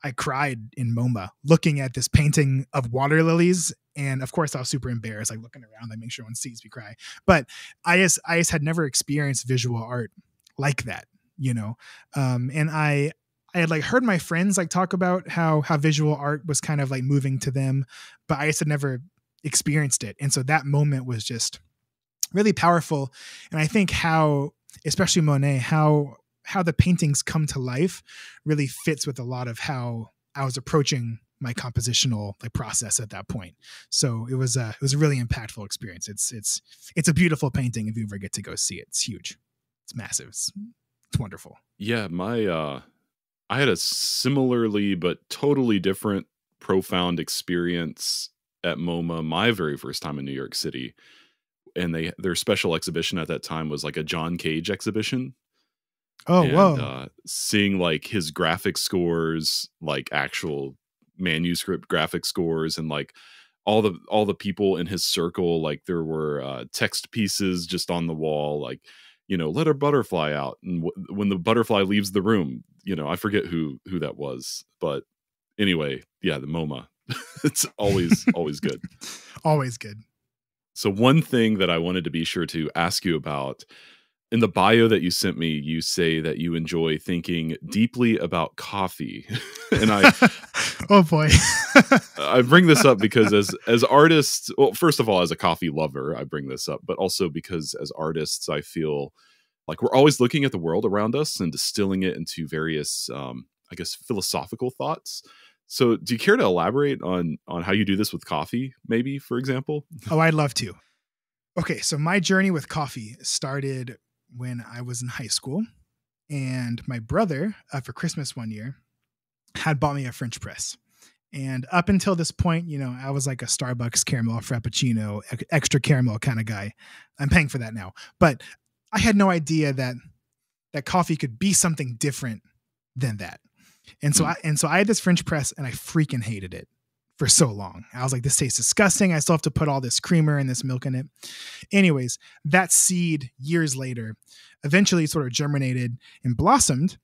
I cried in MoMA looking at this painting of water lilies. And of course I was super embarrassed, like looking around, like make sure one sees me cry. But I just had never experienced visual art like that, you know? And I had like heard my friends like talk about how visual art was kind of like moving to them, but I just had never experienced it. And so that moment was just really powerful. And I think how, especially Monet, how the paintings come to life really fits with a lot of how I was approaching my compositional like process at that point. So it was a really impactful experience. It's a beautiful painting. If you ever get to go see it, it's huge. It's massive. It's wonderful. Yeah. I had a similarly, but totally different, profound experience at MoMA, my very first time in New York City. And their special exhibition at that time was like a John Cage exhibition. Oh, and, whoa. Seeing like his graphic scores, like actual manuscript graphic scores, and like all the people in his circle, like there were text pieces just on the wall, like, you know, let a butterfly out, and when the butterfly leaves the room, you know, I forget who that was, but anyway, yeah, the MoMA. It's always good. Always good. So one thing that I wanted to be sure to ask you about, in the bio that you sent me, you say that you enjoy thinking deeply about coffee. And oh boy. I bring this up because as artists, well, first of all, as a coffee lover, I bring this up, but also because as artists, I feel like we're always looking at the world around us and distilling it into various, I guess, philosophical thoughts. So do you care to elaborate on how you do this with coffee, maybe, for example? Oh, I'd love to. Okay, so my journey with coffee started when I was in high school, and my brother, for Christmas one year, had bought me a French press. And up until this point, you know, I was like a Starbucks caramel frappuccino, extra caramel kind of guy. I'm paying for that now. But I had no idea that coffee could be something different than that. And so I had this French press, and I freaking hated it for so long. I was like, this tastes disgusting. I still have to put all this creamer and this milk in it. Anyways, that seed years later eventually sort of germinated and blossomed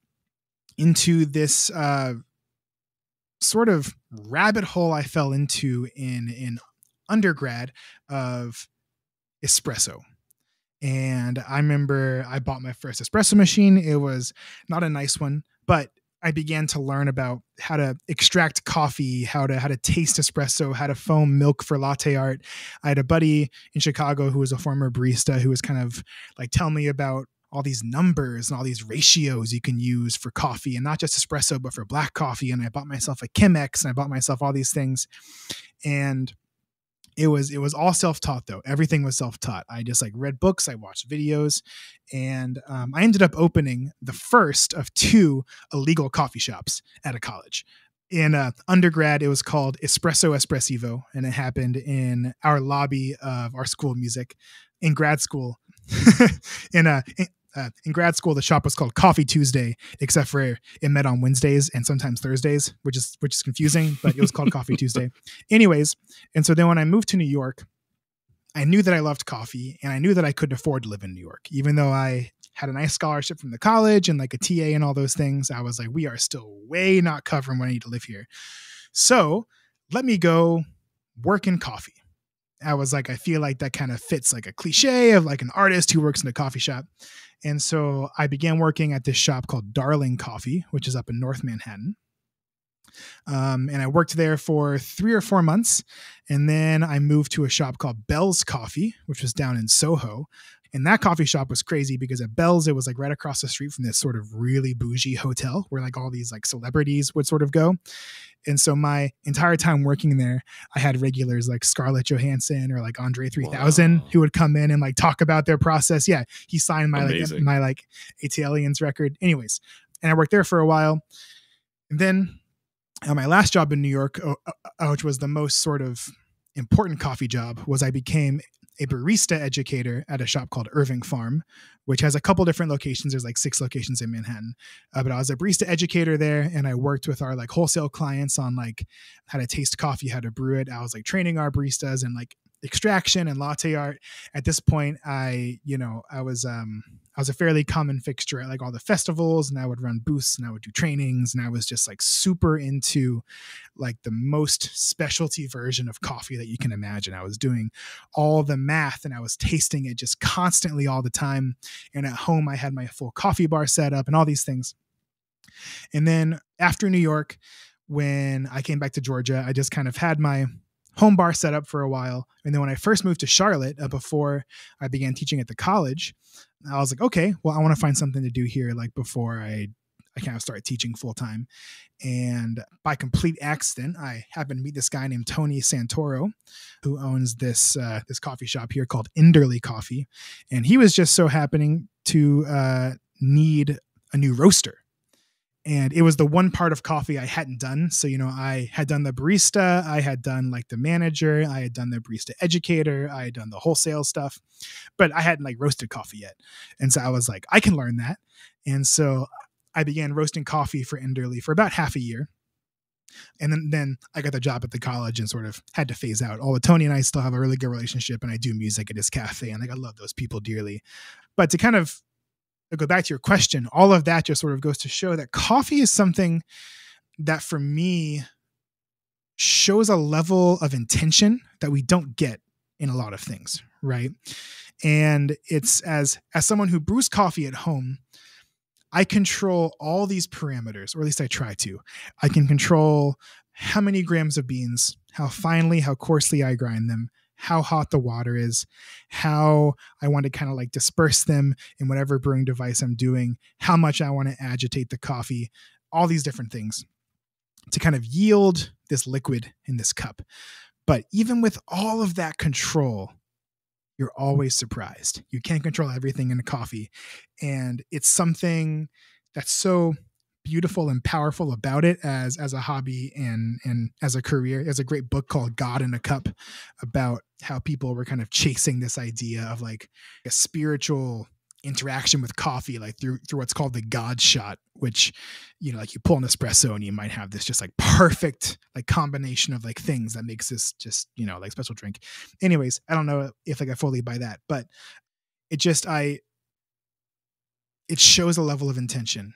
into this sort of rabbit hole I fell into in undergrad of espresso. And I remember I bought my first espresso machine. It was not a nice one, but I began to learn about how to extract coffee, how to taste espresso, how to foam milk for latte art. I had a buddy in Chicago who was a former barista who was kind of like telling me about all these numbers and all these ratios you can use for coffee, and not just espresso, but for black coffee. And I bought myself a Chemex, and I bought myself all these things. And it was all self-taught though. Everything was self-taught. I just like read books, I watched videos, and I ended up opening the first of 2 illegal coffee shops at a college. In undergrad, it was called Espresso Espressivo, and it happened in our lobby of our school of music. In grad school, in grad school, the shop was called Coffee Tuesday, except for it met on Wednesdays and sometimes Thursdays, which is confusing, but it was called Coffee Tuesday. Anyways, and so then when I moved to New York, I knew that I loved coffee, and I knew that I couldn't afford to live in New York. Even though I had a nice scholarship from the college and like a TA and all those things, I was like, we are still way not covering what I need to live here. So let me go work in coffee. I was like, I feel like that kind of fits like a cliche of like an artist who works in a coffee shop. And so I began working at this shop called Darling Coffee, which is up in North Manhattan. And I worked there for 3 or 4 months. And then I moved to a shop called Bell's Coffee, which was down in Soho. And that coffee shop was crazy because at Bell's, it was like right across the street from this sort of really bougie hotel where like all these like celebrities would sort of go. And so my entire time working there, I had regulars like Scarlett Johansson or like Andre 3000 who would come in and like talk about their process. Yeah, he signed my like AT Aliens record. Anyways, and I worked there for a while. And then My last job in New York, which was the most sort of important coffee job, was I became a barista educator at a shop called Irving Farm, which has a couple different locations. There's like 6 locations in Manhattan. But I was a barista educator there, and I worked with our like wholesale clients on like how to taste coffee, how to brew it. I was like training our baristas and like extraction and latte art. At this point, I was a fairly common fixture at like all the festivals, and I would run booths and I would do trainings, and I was just like super into like the most specialty version of coffee that you can imagine. I was doing all the math and I was tasting it just constantly all the time. And at home I had my full coffee bar set up and all these things. And then after New York, when I came back to Georgia, I just kind of had my home bar set up for a while. And then when I first moved to Charlotte, before I began teaching at the college, I was like, okay, well, I want to find something to do here, like before I kind of started teaching full time. And by complete accident, I happened to meet this guy named Tony Santoro, who owns this coffee shop here called Enderley Coffee. And he was just so happening to need a new roaster. And it was the one part of coffee I hadn't done. So, I had done the barista, I had done like the manager, I had done the barista educator, I had done the wholesale stuff, but I hadn't like roasted coffee yet. And so I was like, I can learn that. And so I began roasting coffee for Enderley for about half a year. And then I got the job at the college and sort of had to phase out. Although Tony and I still have a really good relationship, and I do music at his cafe, and like I love those people dearly. But to kind of go back to your question, all of that just sort of goes to show that coffee is something that for me shows a level of intention that we don't get in a lot of things, right? And it's as someone who brews coffee at home, I control all these parameters, or at least I try to. I can control how many grams of beans, how finely, how coarsely I grind them, how hot the water is, how I want to kind of like disperse them in whatever brewing device I'm doing, how much I want to agitate the coffee, all these different things to kind of yield this liquid in this cup. But even with all of that control, you're always surprised. You can't control everything in coffee. And it's something that's so beautiful and powerful about it as a hobby and as a career. There's a great book called God in a Cup about how people were kind of chasing this idea of like a spiritual interaction with coffee, like through what's called the God shot, which, like you pull an espresso and you might have this just like perfect like combination of like things that makes this just, like special drink. Anyways, I don't know if like I fully buy that, but it shows a level of intention.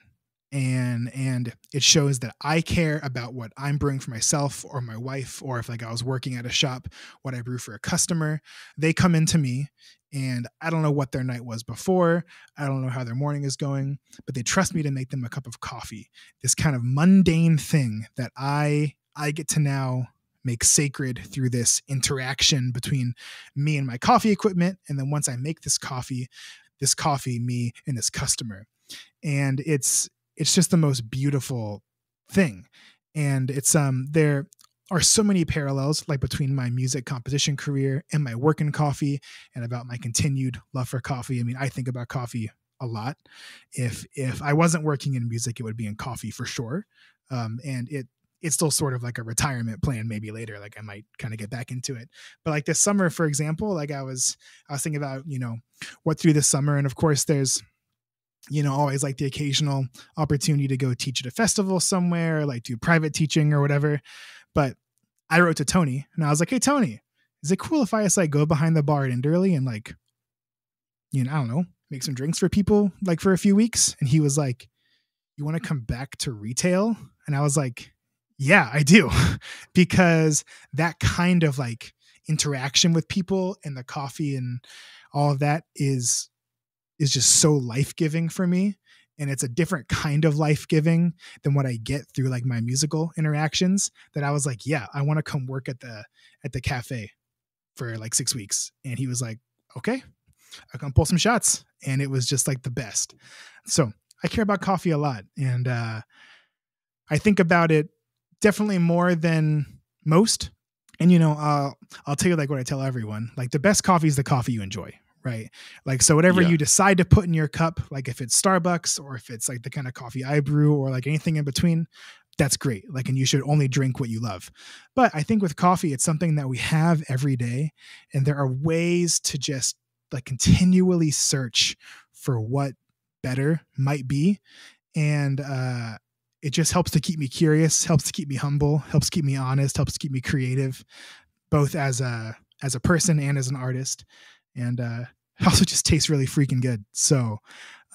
And it shows that I care about what I'm brewing for myself or my wife, or if like I was working at a shop, what I brew for a customer. They come into me and I don't know what their night was before. I don't know how their morning is going, but they trust me to make them a cup of coffee. This kind of mundane thing that I get to now make sacred through this interaction between me and my coffee equipment. And then once I make this coffee, me and this customer. And it's just the most beautiful thing. And it's there are so many parallels like between my music composition career and my work in coffee, and about my continued love for coffee. I mean, I think about coffee a lot. If I wasn't working in music, it would be in coffee for sure. And it's still sort of like a retirement plan, maybe later, like I might kind of get back into it. But like this summer, for example, like I was thinking about, what through this summer. And of course there's, always like the occasional opportunity to go teach at a festival somewhere, or like do private teaching or whatever. But I wrote to Tony and I was like, hey, Tony, is it cool if I just like go behind the bar at Enderley and like, I don't know, make some drinks for people like for a few weeks? And he was like, you want to come back to retail? And I was like, yeah, I do. Because that kind of like interaction with people and the coffee and all of that is just so life-giving for me. And it's a different kind of life-giving than what I get through like my musical interactions, that I was like, yeah, I want to come work at the cafe for like 6 weeks. And he was like, okay, I'll come pull some shots. And it was just like the best. So I care about coffee a lot. And I think about it definitely more than most. And, I'll tell you like what I tell everyone, like the best coffee is the coffee you enjoy. Right. Like, so whatever you decide to put in your cup, like if it's Starbucks or if it's like the kind of coffee I brew or like anything in between, that's great. Like, and you should only drink what you love. But I think with coffee, it's something that we have every day. And there are ways to just like continually search for what better might be. And it just helps to keep me curious, helps to keep me humble, helps keep me honest, helps keep me creative, both as a person and as an artist. And also just tastes really freaking good. So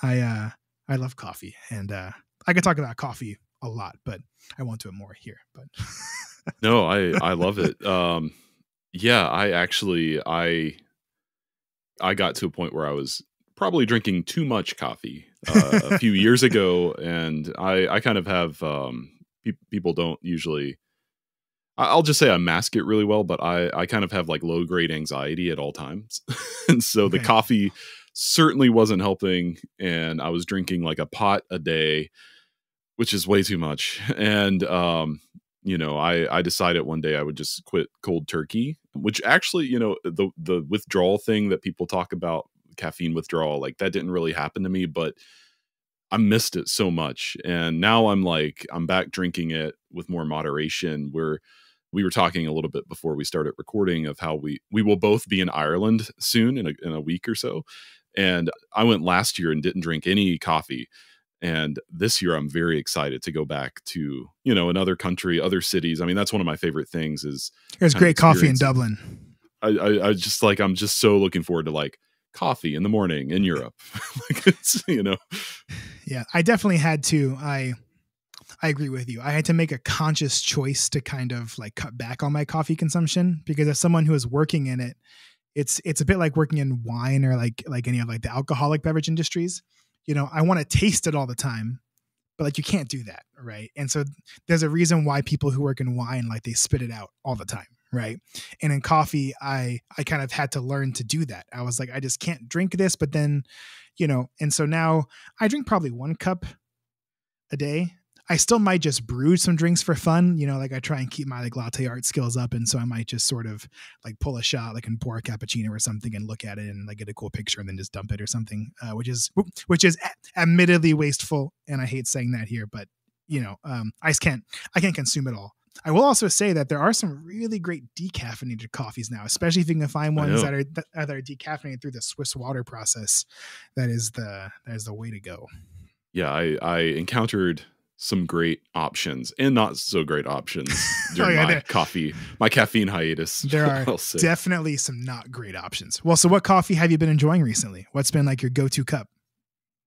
I love coffee, and I could talk about coffee a lot, but I won't do it more here. But No, I love it. Yeah, I got to a point where I was probably drinking too much coffee a few years ago, and I kind of have people don't usually. I'll just say I mask it really well, but I kind of have like low grade anxiety at all times, and so the coffee certainly wasn't helping, and I was drinking like a pot a day, which is way too much. And I decided one day I would just quit cold turkey, which actually, the withdrawal thing that people talk about, caffeine withdrawal, like that didn't really happen to me, but I missed it so much. And now I'm back drinking it with more moderation. We were talking a little bit before we started recording of how we will both be in Ireland soon in a week or so. And I went last year and didn't drink any coffee. And this year I'm very excited to go back to, another country, other cities. I mean, that's one of my favorite things is there's great coffee in Dublin. I just like, I'm just so looking forward to like coffee in the morning in Europe. Like it's, Yeah, I definitely had to, I agree with you. I had to make a conscious choice to kind of like cut back on my coffee consumption, because as someone who is working in it, it's a bit like working in wine or like any of like the alcoholic beverage industries. I want to taste it all the time, but like you can't do that, right? And so there's a reason why people who work in wine, like they spit it out all the time, right? And in coffee, I kind of had to learn to do that. I was like, I just can't drink this, but then, and so now I drink probably 1 cup a day. I still might just brew some drinks for fun, like I try and keep my like latte art skills up. And so I might just sort of like pull a shot, like and pour a cappuccino or something and look at it and like get a cool picture and then just dump it or something, which is admittedly wasteful. And I hate saying that here, but I can't consume it all. I will also say that there are some really great decaffeinated coffees now, especially if you can find ones that are decaffeinated through the Swiss water process. That is the way to go. Yeah, I encountered some great options and not so great options during my caffeine hiatus. There are definitely some not great options. Well, so what coffee have you been enjoying recently? What's been like your go-to cup?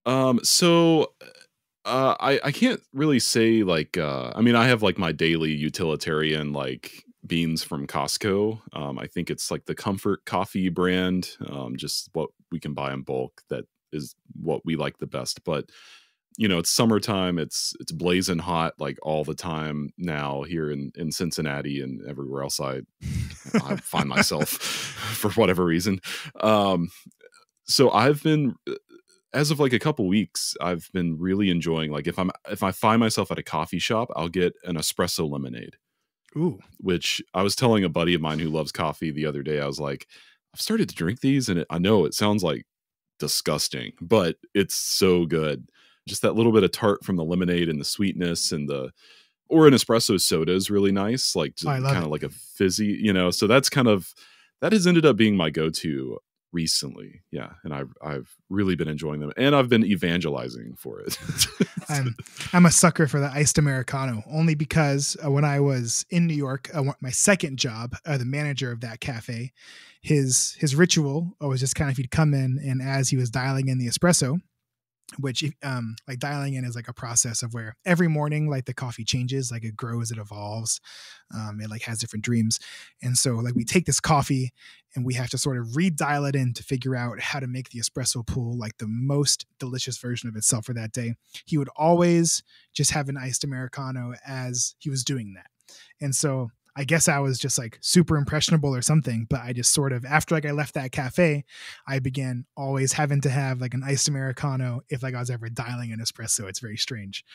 I can't really say like, I have like my daily utilitarian, like beans from Costco. I think it's like the Comfort Coffee brand, just what we can buy in bulk. That is what we like the best, but it's summertime. It's blazing hot like all the time now here in Cincinnati and everywhere else I find myself for whatever reason. So I've been, as of like a couple weeks, I've been really enjoying, like if I find myself at a coffee shop, I'll get an espresso lemonade. Ooh. Which I was telling a buddy of mine who loves coffee the other day. I was like, I've started to drink these and I know it sounds like disgusting, but it's so good. Just that little bit of tart from the lemonade and the sweetness or an espresso soda is really nice. Like kind of like a fizzy, so that has ended up being my go-to recently. Yeah. And I've really been enjoying them and I've been evangelizing for it. I'm a sucker for the iced Americano, only because when I was in New York, my second job, the manager of that cafe, his ritual was just kind of, he'd come in and as he was dialing in the espresso, which like dialing in is like a process of where every morning like the coffee changes, like it grows, it evolves, it like has different dreams. And so like we take this coffee and we have to sort of redial it in to figure out how to make the espresso pool like the most delicious version of itself for that day. He would always just have an iced Americano as he was doing that. And so I guess I was just like super impressionable or something, but I just sort of, after like I left that cafe, I began always having to have like an iced Americano if like I was ever dialing an espresso. It's very strange.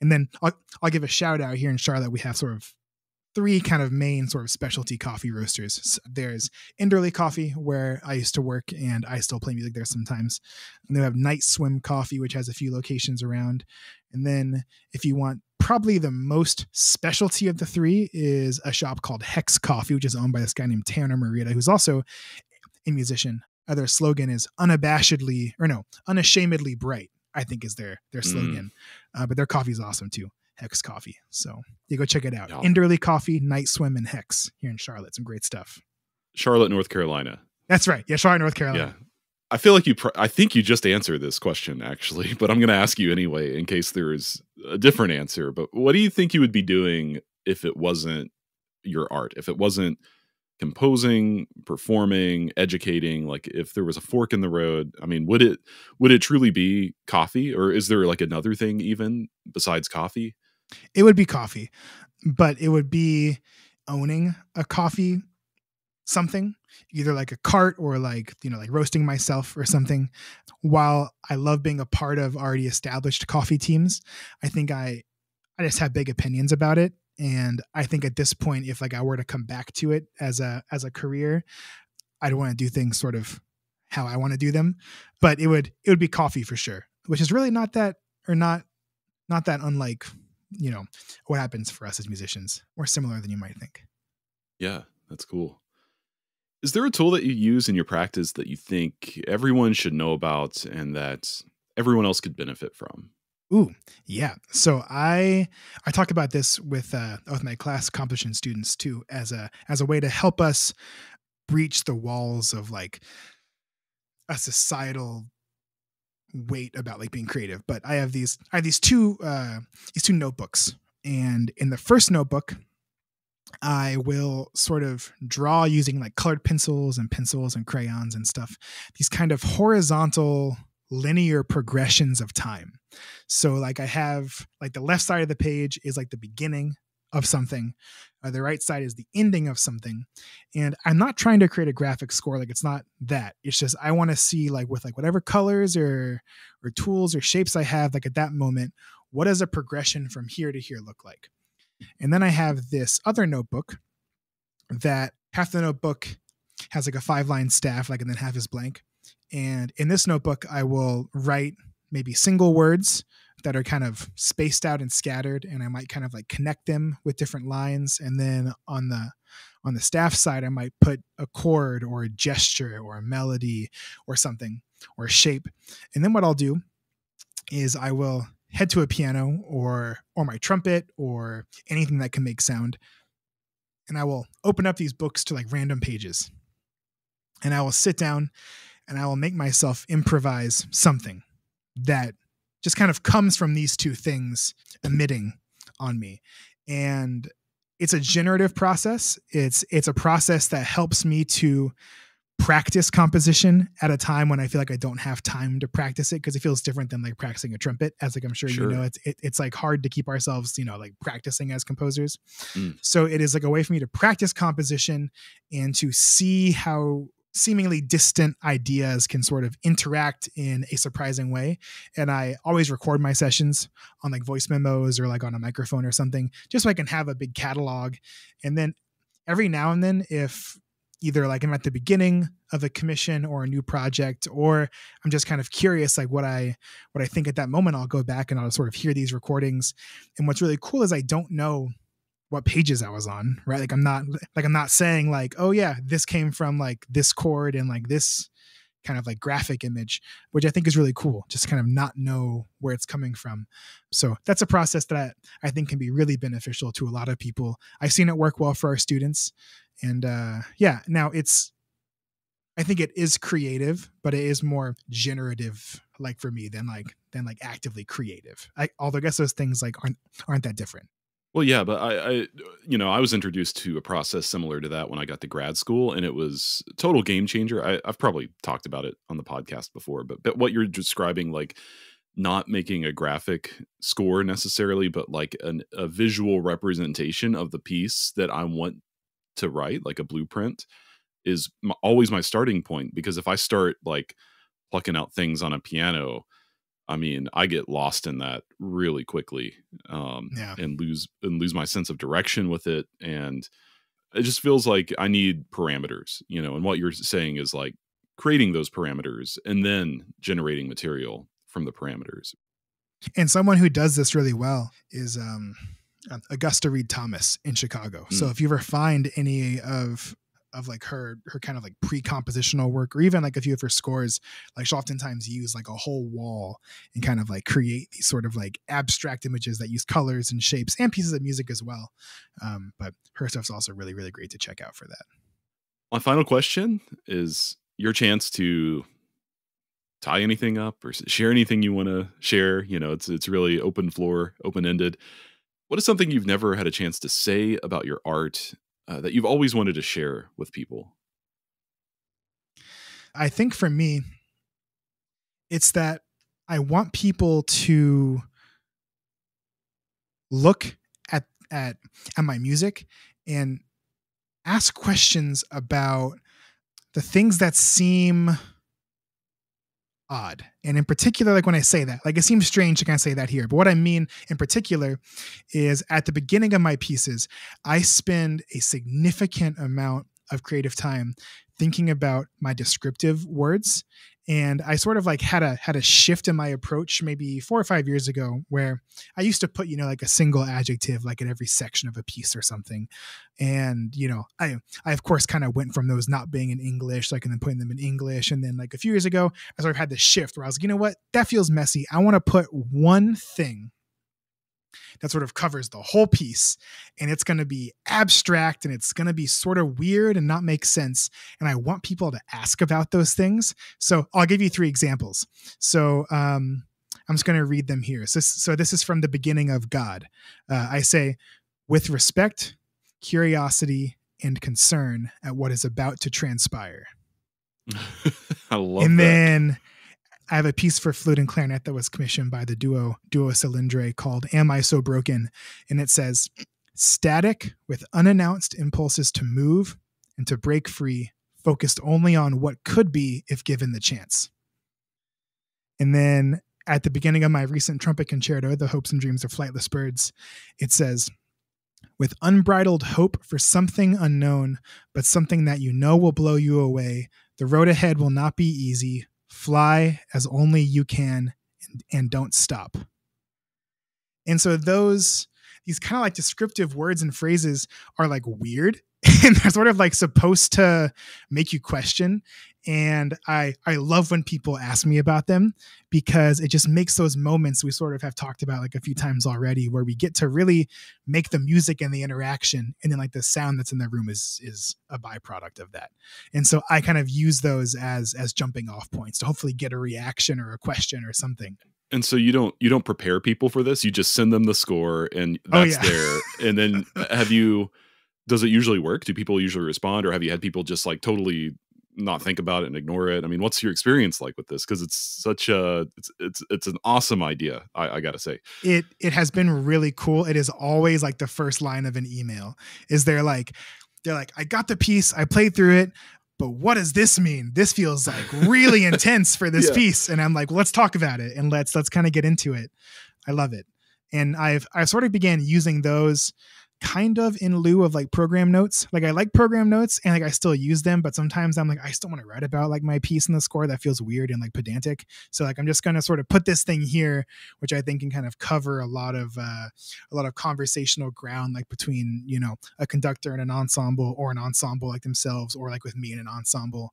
And then I'll give a shout out here in Charlotte. We have sort of three kind of main sort of specialty coffee roasters. So there's Enderley Coffee, where I used to work and I still play music there sometimes. And they have Night Swim Coffee, which has a few locations around. And then if you want probably the most specialty of the three is a shop called Hex Coffee, which is owned by this guy named Tanner Morita, who's also a musician. Their slogan is unashamedly bright, I think is their slogan. But their coffee is awesome too. Hex Coffee. So you go check it out. Yeah. Enderley Coffee, Night Swim, and Hex here in Charlotte. Some great stuff. Charlotte, North Carolina. That's right. Yeah, Charlotte, North Carolina. Yeah. I feel like I think you just answered this question actually, but I'm going to ask you anyway in case there is a different answer. But what do you think you would be doing if it wasn't your art? If it wasn't composing, performing, educating, like if there was a fork in the road, I mean, would it truly be coffee, or is there like another thing even besides coffee? It would be coffee, but it would be owning a coffee something, either like a cart or like, like roasting myself or something. While I love being a part of already established coffee teams, I think I just have big opinions about it. And I think at this point, if like I were to come back to it as a career, I'd want to do things sort of how I want to do them. But it would be coffee for sure, which is really not that unlike, what happens for us as musicians, or similar than you might think. Yeah, that's cool. Is there a tool that you use in your practice that you think everyone should know about and that everyone else could benefit from? Ooh, yeah. So I talk about this with my class composition students too, as a way to help us breach the walls of like a societal weight about like being creative. But I have these two notebooks, and in the first notebook, I will sort of draw using like colored pencils and crayons and stuff, these kind of horizontal linear progressions of time. So like I have like the left side of the page is like the beginning of something. The right side is the ending of something. And I'm not trying to create a graphic score. Like it's not that. It's just I want to see like with like whatever colors or tools or shapes I have like at that moment, what does a progression from here to here look like? And then I have this other notebook that half the notebook has like a 5-line staff, like, and then half is blank. And in this notebook, I will write maybe single words that are kind of spaced out and scattered, and I might kind of like connect them with different lines. And then on the staff side, I might put a chord or a gesture or a melody or something or a shape. And then what I'll do is I will head to a piano or my trumpet or anything that can make sound, and I will open up these books to like random pages, and I will sit down and I will make myself improvise something that just kind of comes from these two things emitting on me. And it's a generative process. It's a process that helps me to practice composition at a time when I feel like I don't have time to practice it, because it feels different than like practicing a trumpet, as like I'm sure. You know, it's like hard to keep ourselves, like practicing as composers. So it is like a way for me to practice composition and to see how seemingly distant ideas can sort of interact in a surprising way. And I always record my sessions on like voice memos or like on a microphone or something, just so I can have a big catalog. And then every now and then, if either like I'm at the beginning of a commission or a new project, or I'm just kind of curious, like what I think at that moment, I'll go back and I'll sort of hear these recordings. And what's really cool is I don't know what pages I was on, right? Like I'm not saying like, oh yeah, this came from like this chord and like this kind of like graphic image, which I think is really cool, just kind of not know where it's coming from. So that's a process that I think can be really beneficial to a lot of people. I've seen it work well for our students. And now I think it is creative, but it is more generative, like for me, than like actively creative. Although I guess those things like aren't that different. Well, yeah, but I was introduced to a process similar to that when I got to grad school, and it was a total game changer. I've probably talked about it on the podcast before, but what you're describing, like not making a graphic score necessarily, but like a visual representation of the piece that I want to write, like a blueprint, is always my starting point. Because if I start like plucking out things on a piano, I mean, I get lost in that really quickly, Yeah. and lose my sense of direction with it. And it just feels like I need parameters, and what you're saying is like creating those parameters and then generating material from the parameters. And someone who does this really well is Augusta Reed Thomas in Chicago. So Mm. if you ever find any of like her kind of like pre-compositional work, or even like a few of her scores, like she'll oftentimes use like a whole wall and kind of like create these sort of like abstract images that use colors and shapes and pieces of music as well. But her stuff's also really, really great to check out for that. My final question is your chance to tie anything up or share anything you want to share. It's really open floor, open ended. What is something you've never had a chance to say about your art that you've always wanted to share with people? I think for me, it's that I want people to look at my music and ask questions about the things that seem odd. And in particular, like when I say that, like it seems strange to kind of say that here, but what I mean in particular is at the beginning of my pieces, I spend a significant amount of creative time thinking about my descriptive words. And I sort of like had a shift in my approach maybe 4 or 5 years ago, where I used to put, like a single adjective, like at every section of a piece or something. And, I of course kind of went from those not being in English, like, and then putting them in English. And then like a few years ago, I sort of had this shift where I was like, you know what, that feels messy. I want to put one thing that sort of covers the whole piece, and it's going to be abstract and it's going to be sort of weird and not make sense. And I want people to ask about those things. So I'll give you 3 examples. So I'm just going to read them here. So this is from the beginning of God. I say, with respect, curiosity, and concern at what is about to transpire. I love and that. Then I have a piece for flute and clarinet that was commissioned by the duo Cylindre called Am I So Broken? And it says, static with unannounced impulses to move and to break free, focused only on what could be if given the chance. And then at the beginning of my recent trumpet concerto, The Hopes and Dreams of Flightless Birds, it says, with unbridled hope for something unknown, but something that will blow you away, the road ahead will not be easy. Fly as only you can and don't stop. And so these kind of like descriptive words and phrases are like weird and they're sort of like supposed to make you question. And I love when people ask me about them, because it just makes those moments we sort of have talked about like a few times already, where we get to really make the music and the interaction, and then like the sound that's in the room is a byproduct of that. And so I kind of use those as jumping off points to hopefully get a reaction or a question or something. And so you don't prepare people for this. You just send them the score and that's there. And then does it usually work? Do people usually respond, or have you had people just like totally not think about it and ignore it? I mean, what's your experience like with this? Because it's such it's an awesome idea. I gotta say, it has been really cool. It is always like the first line of an email is they're like, I got the piece, I played through it, but what does this mean? This feels like really intense for this piece. And I'm like, well, let's talk about it and let's kind of get into it. I love it. And I sort of began using those kind of in lieu of like program notes. Like I like program notes and like I still use them, but sometimes I'm like, I still want to write about like my piece in the score. That feels weird and like pedantic. So like I'm just going to sort of put this thing here, which I think can kind of cover a lot of conversational ground, like between, a conductor and an ensemble, or an ensemble like themselves, or like with me in an ensemble.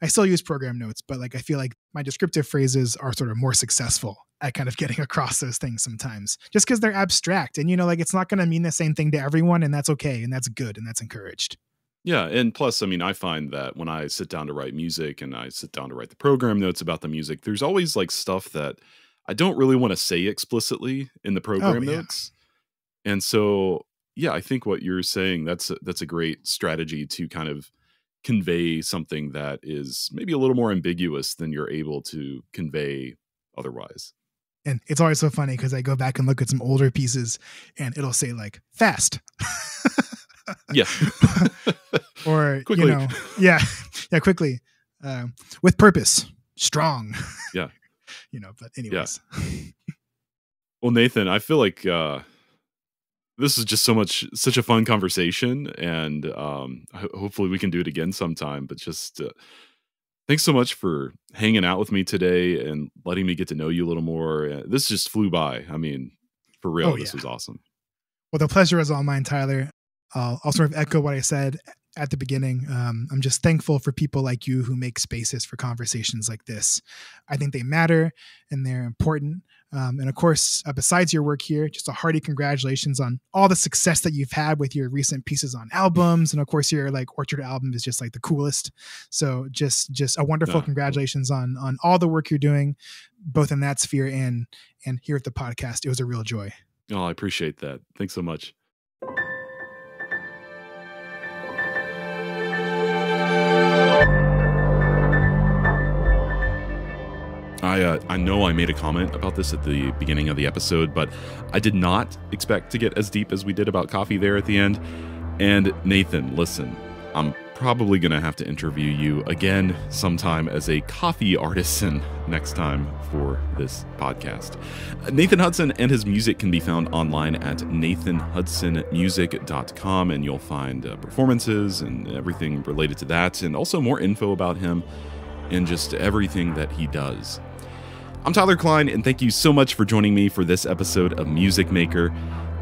I still use program notes, but like I feel like my descriptive phrases are sort of more successful at kind of getting across those things sometimes, just because they're abstract and, like it's not going to mean the same thing to everyone, and that's okay. And that's good. And that's encouraged. Yeah. And plus, I mean, I find that when I sit down to write music and I sit down to write the program notes about the music, there's always like stuff that I don't really want to say explicitly in the program notes. And so, yeah, I think what you're saying, that's a great strategy to kind of convey something that is maybe a little more ambiguous than you're able to convey otherwise. And it's always so funny because I go back and look at some older pieces and it'll say like fast. Yeah. Or, quickly. Quickly. With purpose, strong. Yeah. but anyways. Yeah. Well, Nathan, I feel like this is just such a fun conversation, and hopefully we can do it again sometime. But just thanks so much for hanging out with me today and letting me get to know you a little more. This just flew by. I mean, for real, this was awesome. Well, the pleasure is all mine, Tyler. I'll sort of echo what I said at the beginning. I'm just thankful for people like you who make spaces for conversations like this. I think they matter and they're important. And of course, besides your work here, just a hearty congratulations on all the success that you've had with your recent pieces on albums. And of course, your like Orchard album is just like the coolest. So just a wonderful congratulations on all the work you're doing, both in that sphere and here at the podcast. It was a real joy. Oh, I appreciate that. Thanks so much. I know I made a comment about this at the beginning of the episode, but I did not expect to get as deep as we did about coffee there at the end. And Nathan, listen, I'm probably going to have to interview you again sometime as a coffee artisan next time for this podcast. Nathan Hudson and his music can be found online at nathanhudsonmusic.com, and you'll find performances and everything related to that, and also more info about him and just everything that he does. I'm Tyler Kline, and thank you so much for joining me for this episode of Music Maker.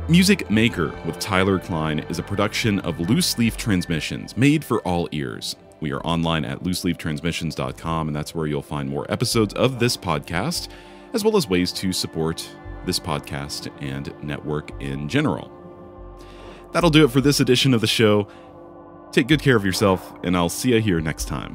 Music Maker with Tyler Kline is a production of Loose Leaf Transmissions, made for all ears. We are online at looseleaftransmissions.com, and that's where you'll find more episodes of this podcast, as well as ways to support this podcast and network in general. That'll do it for this edition of the show. Take good care of yourself, and I'll see you here next time.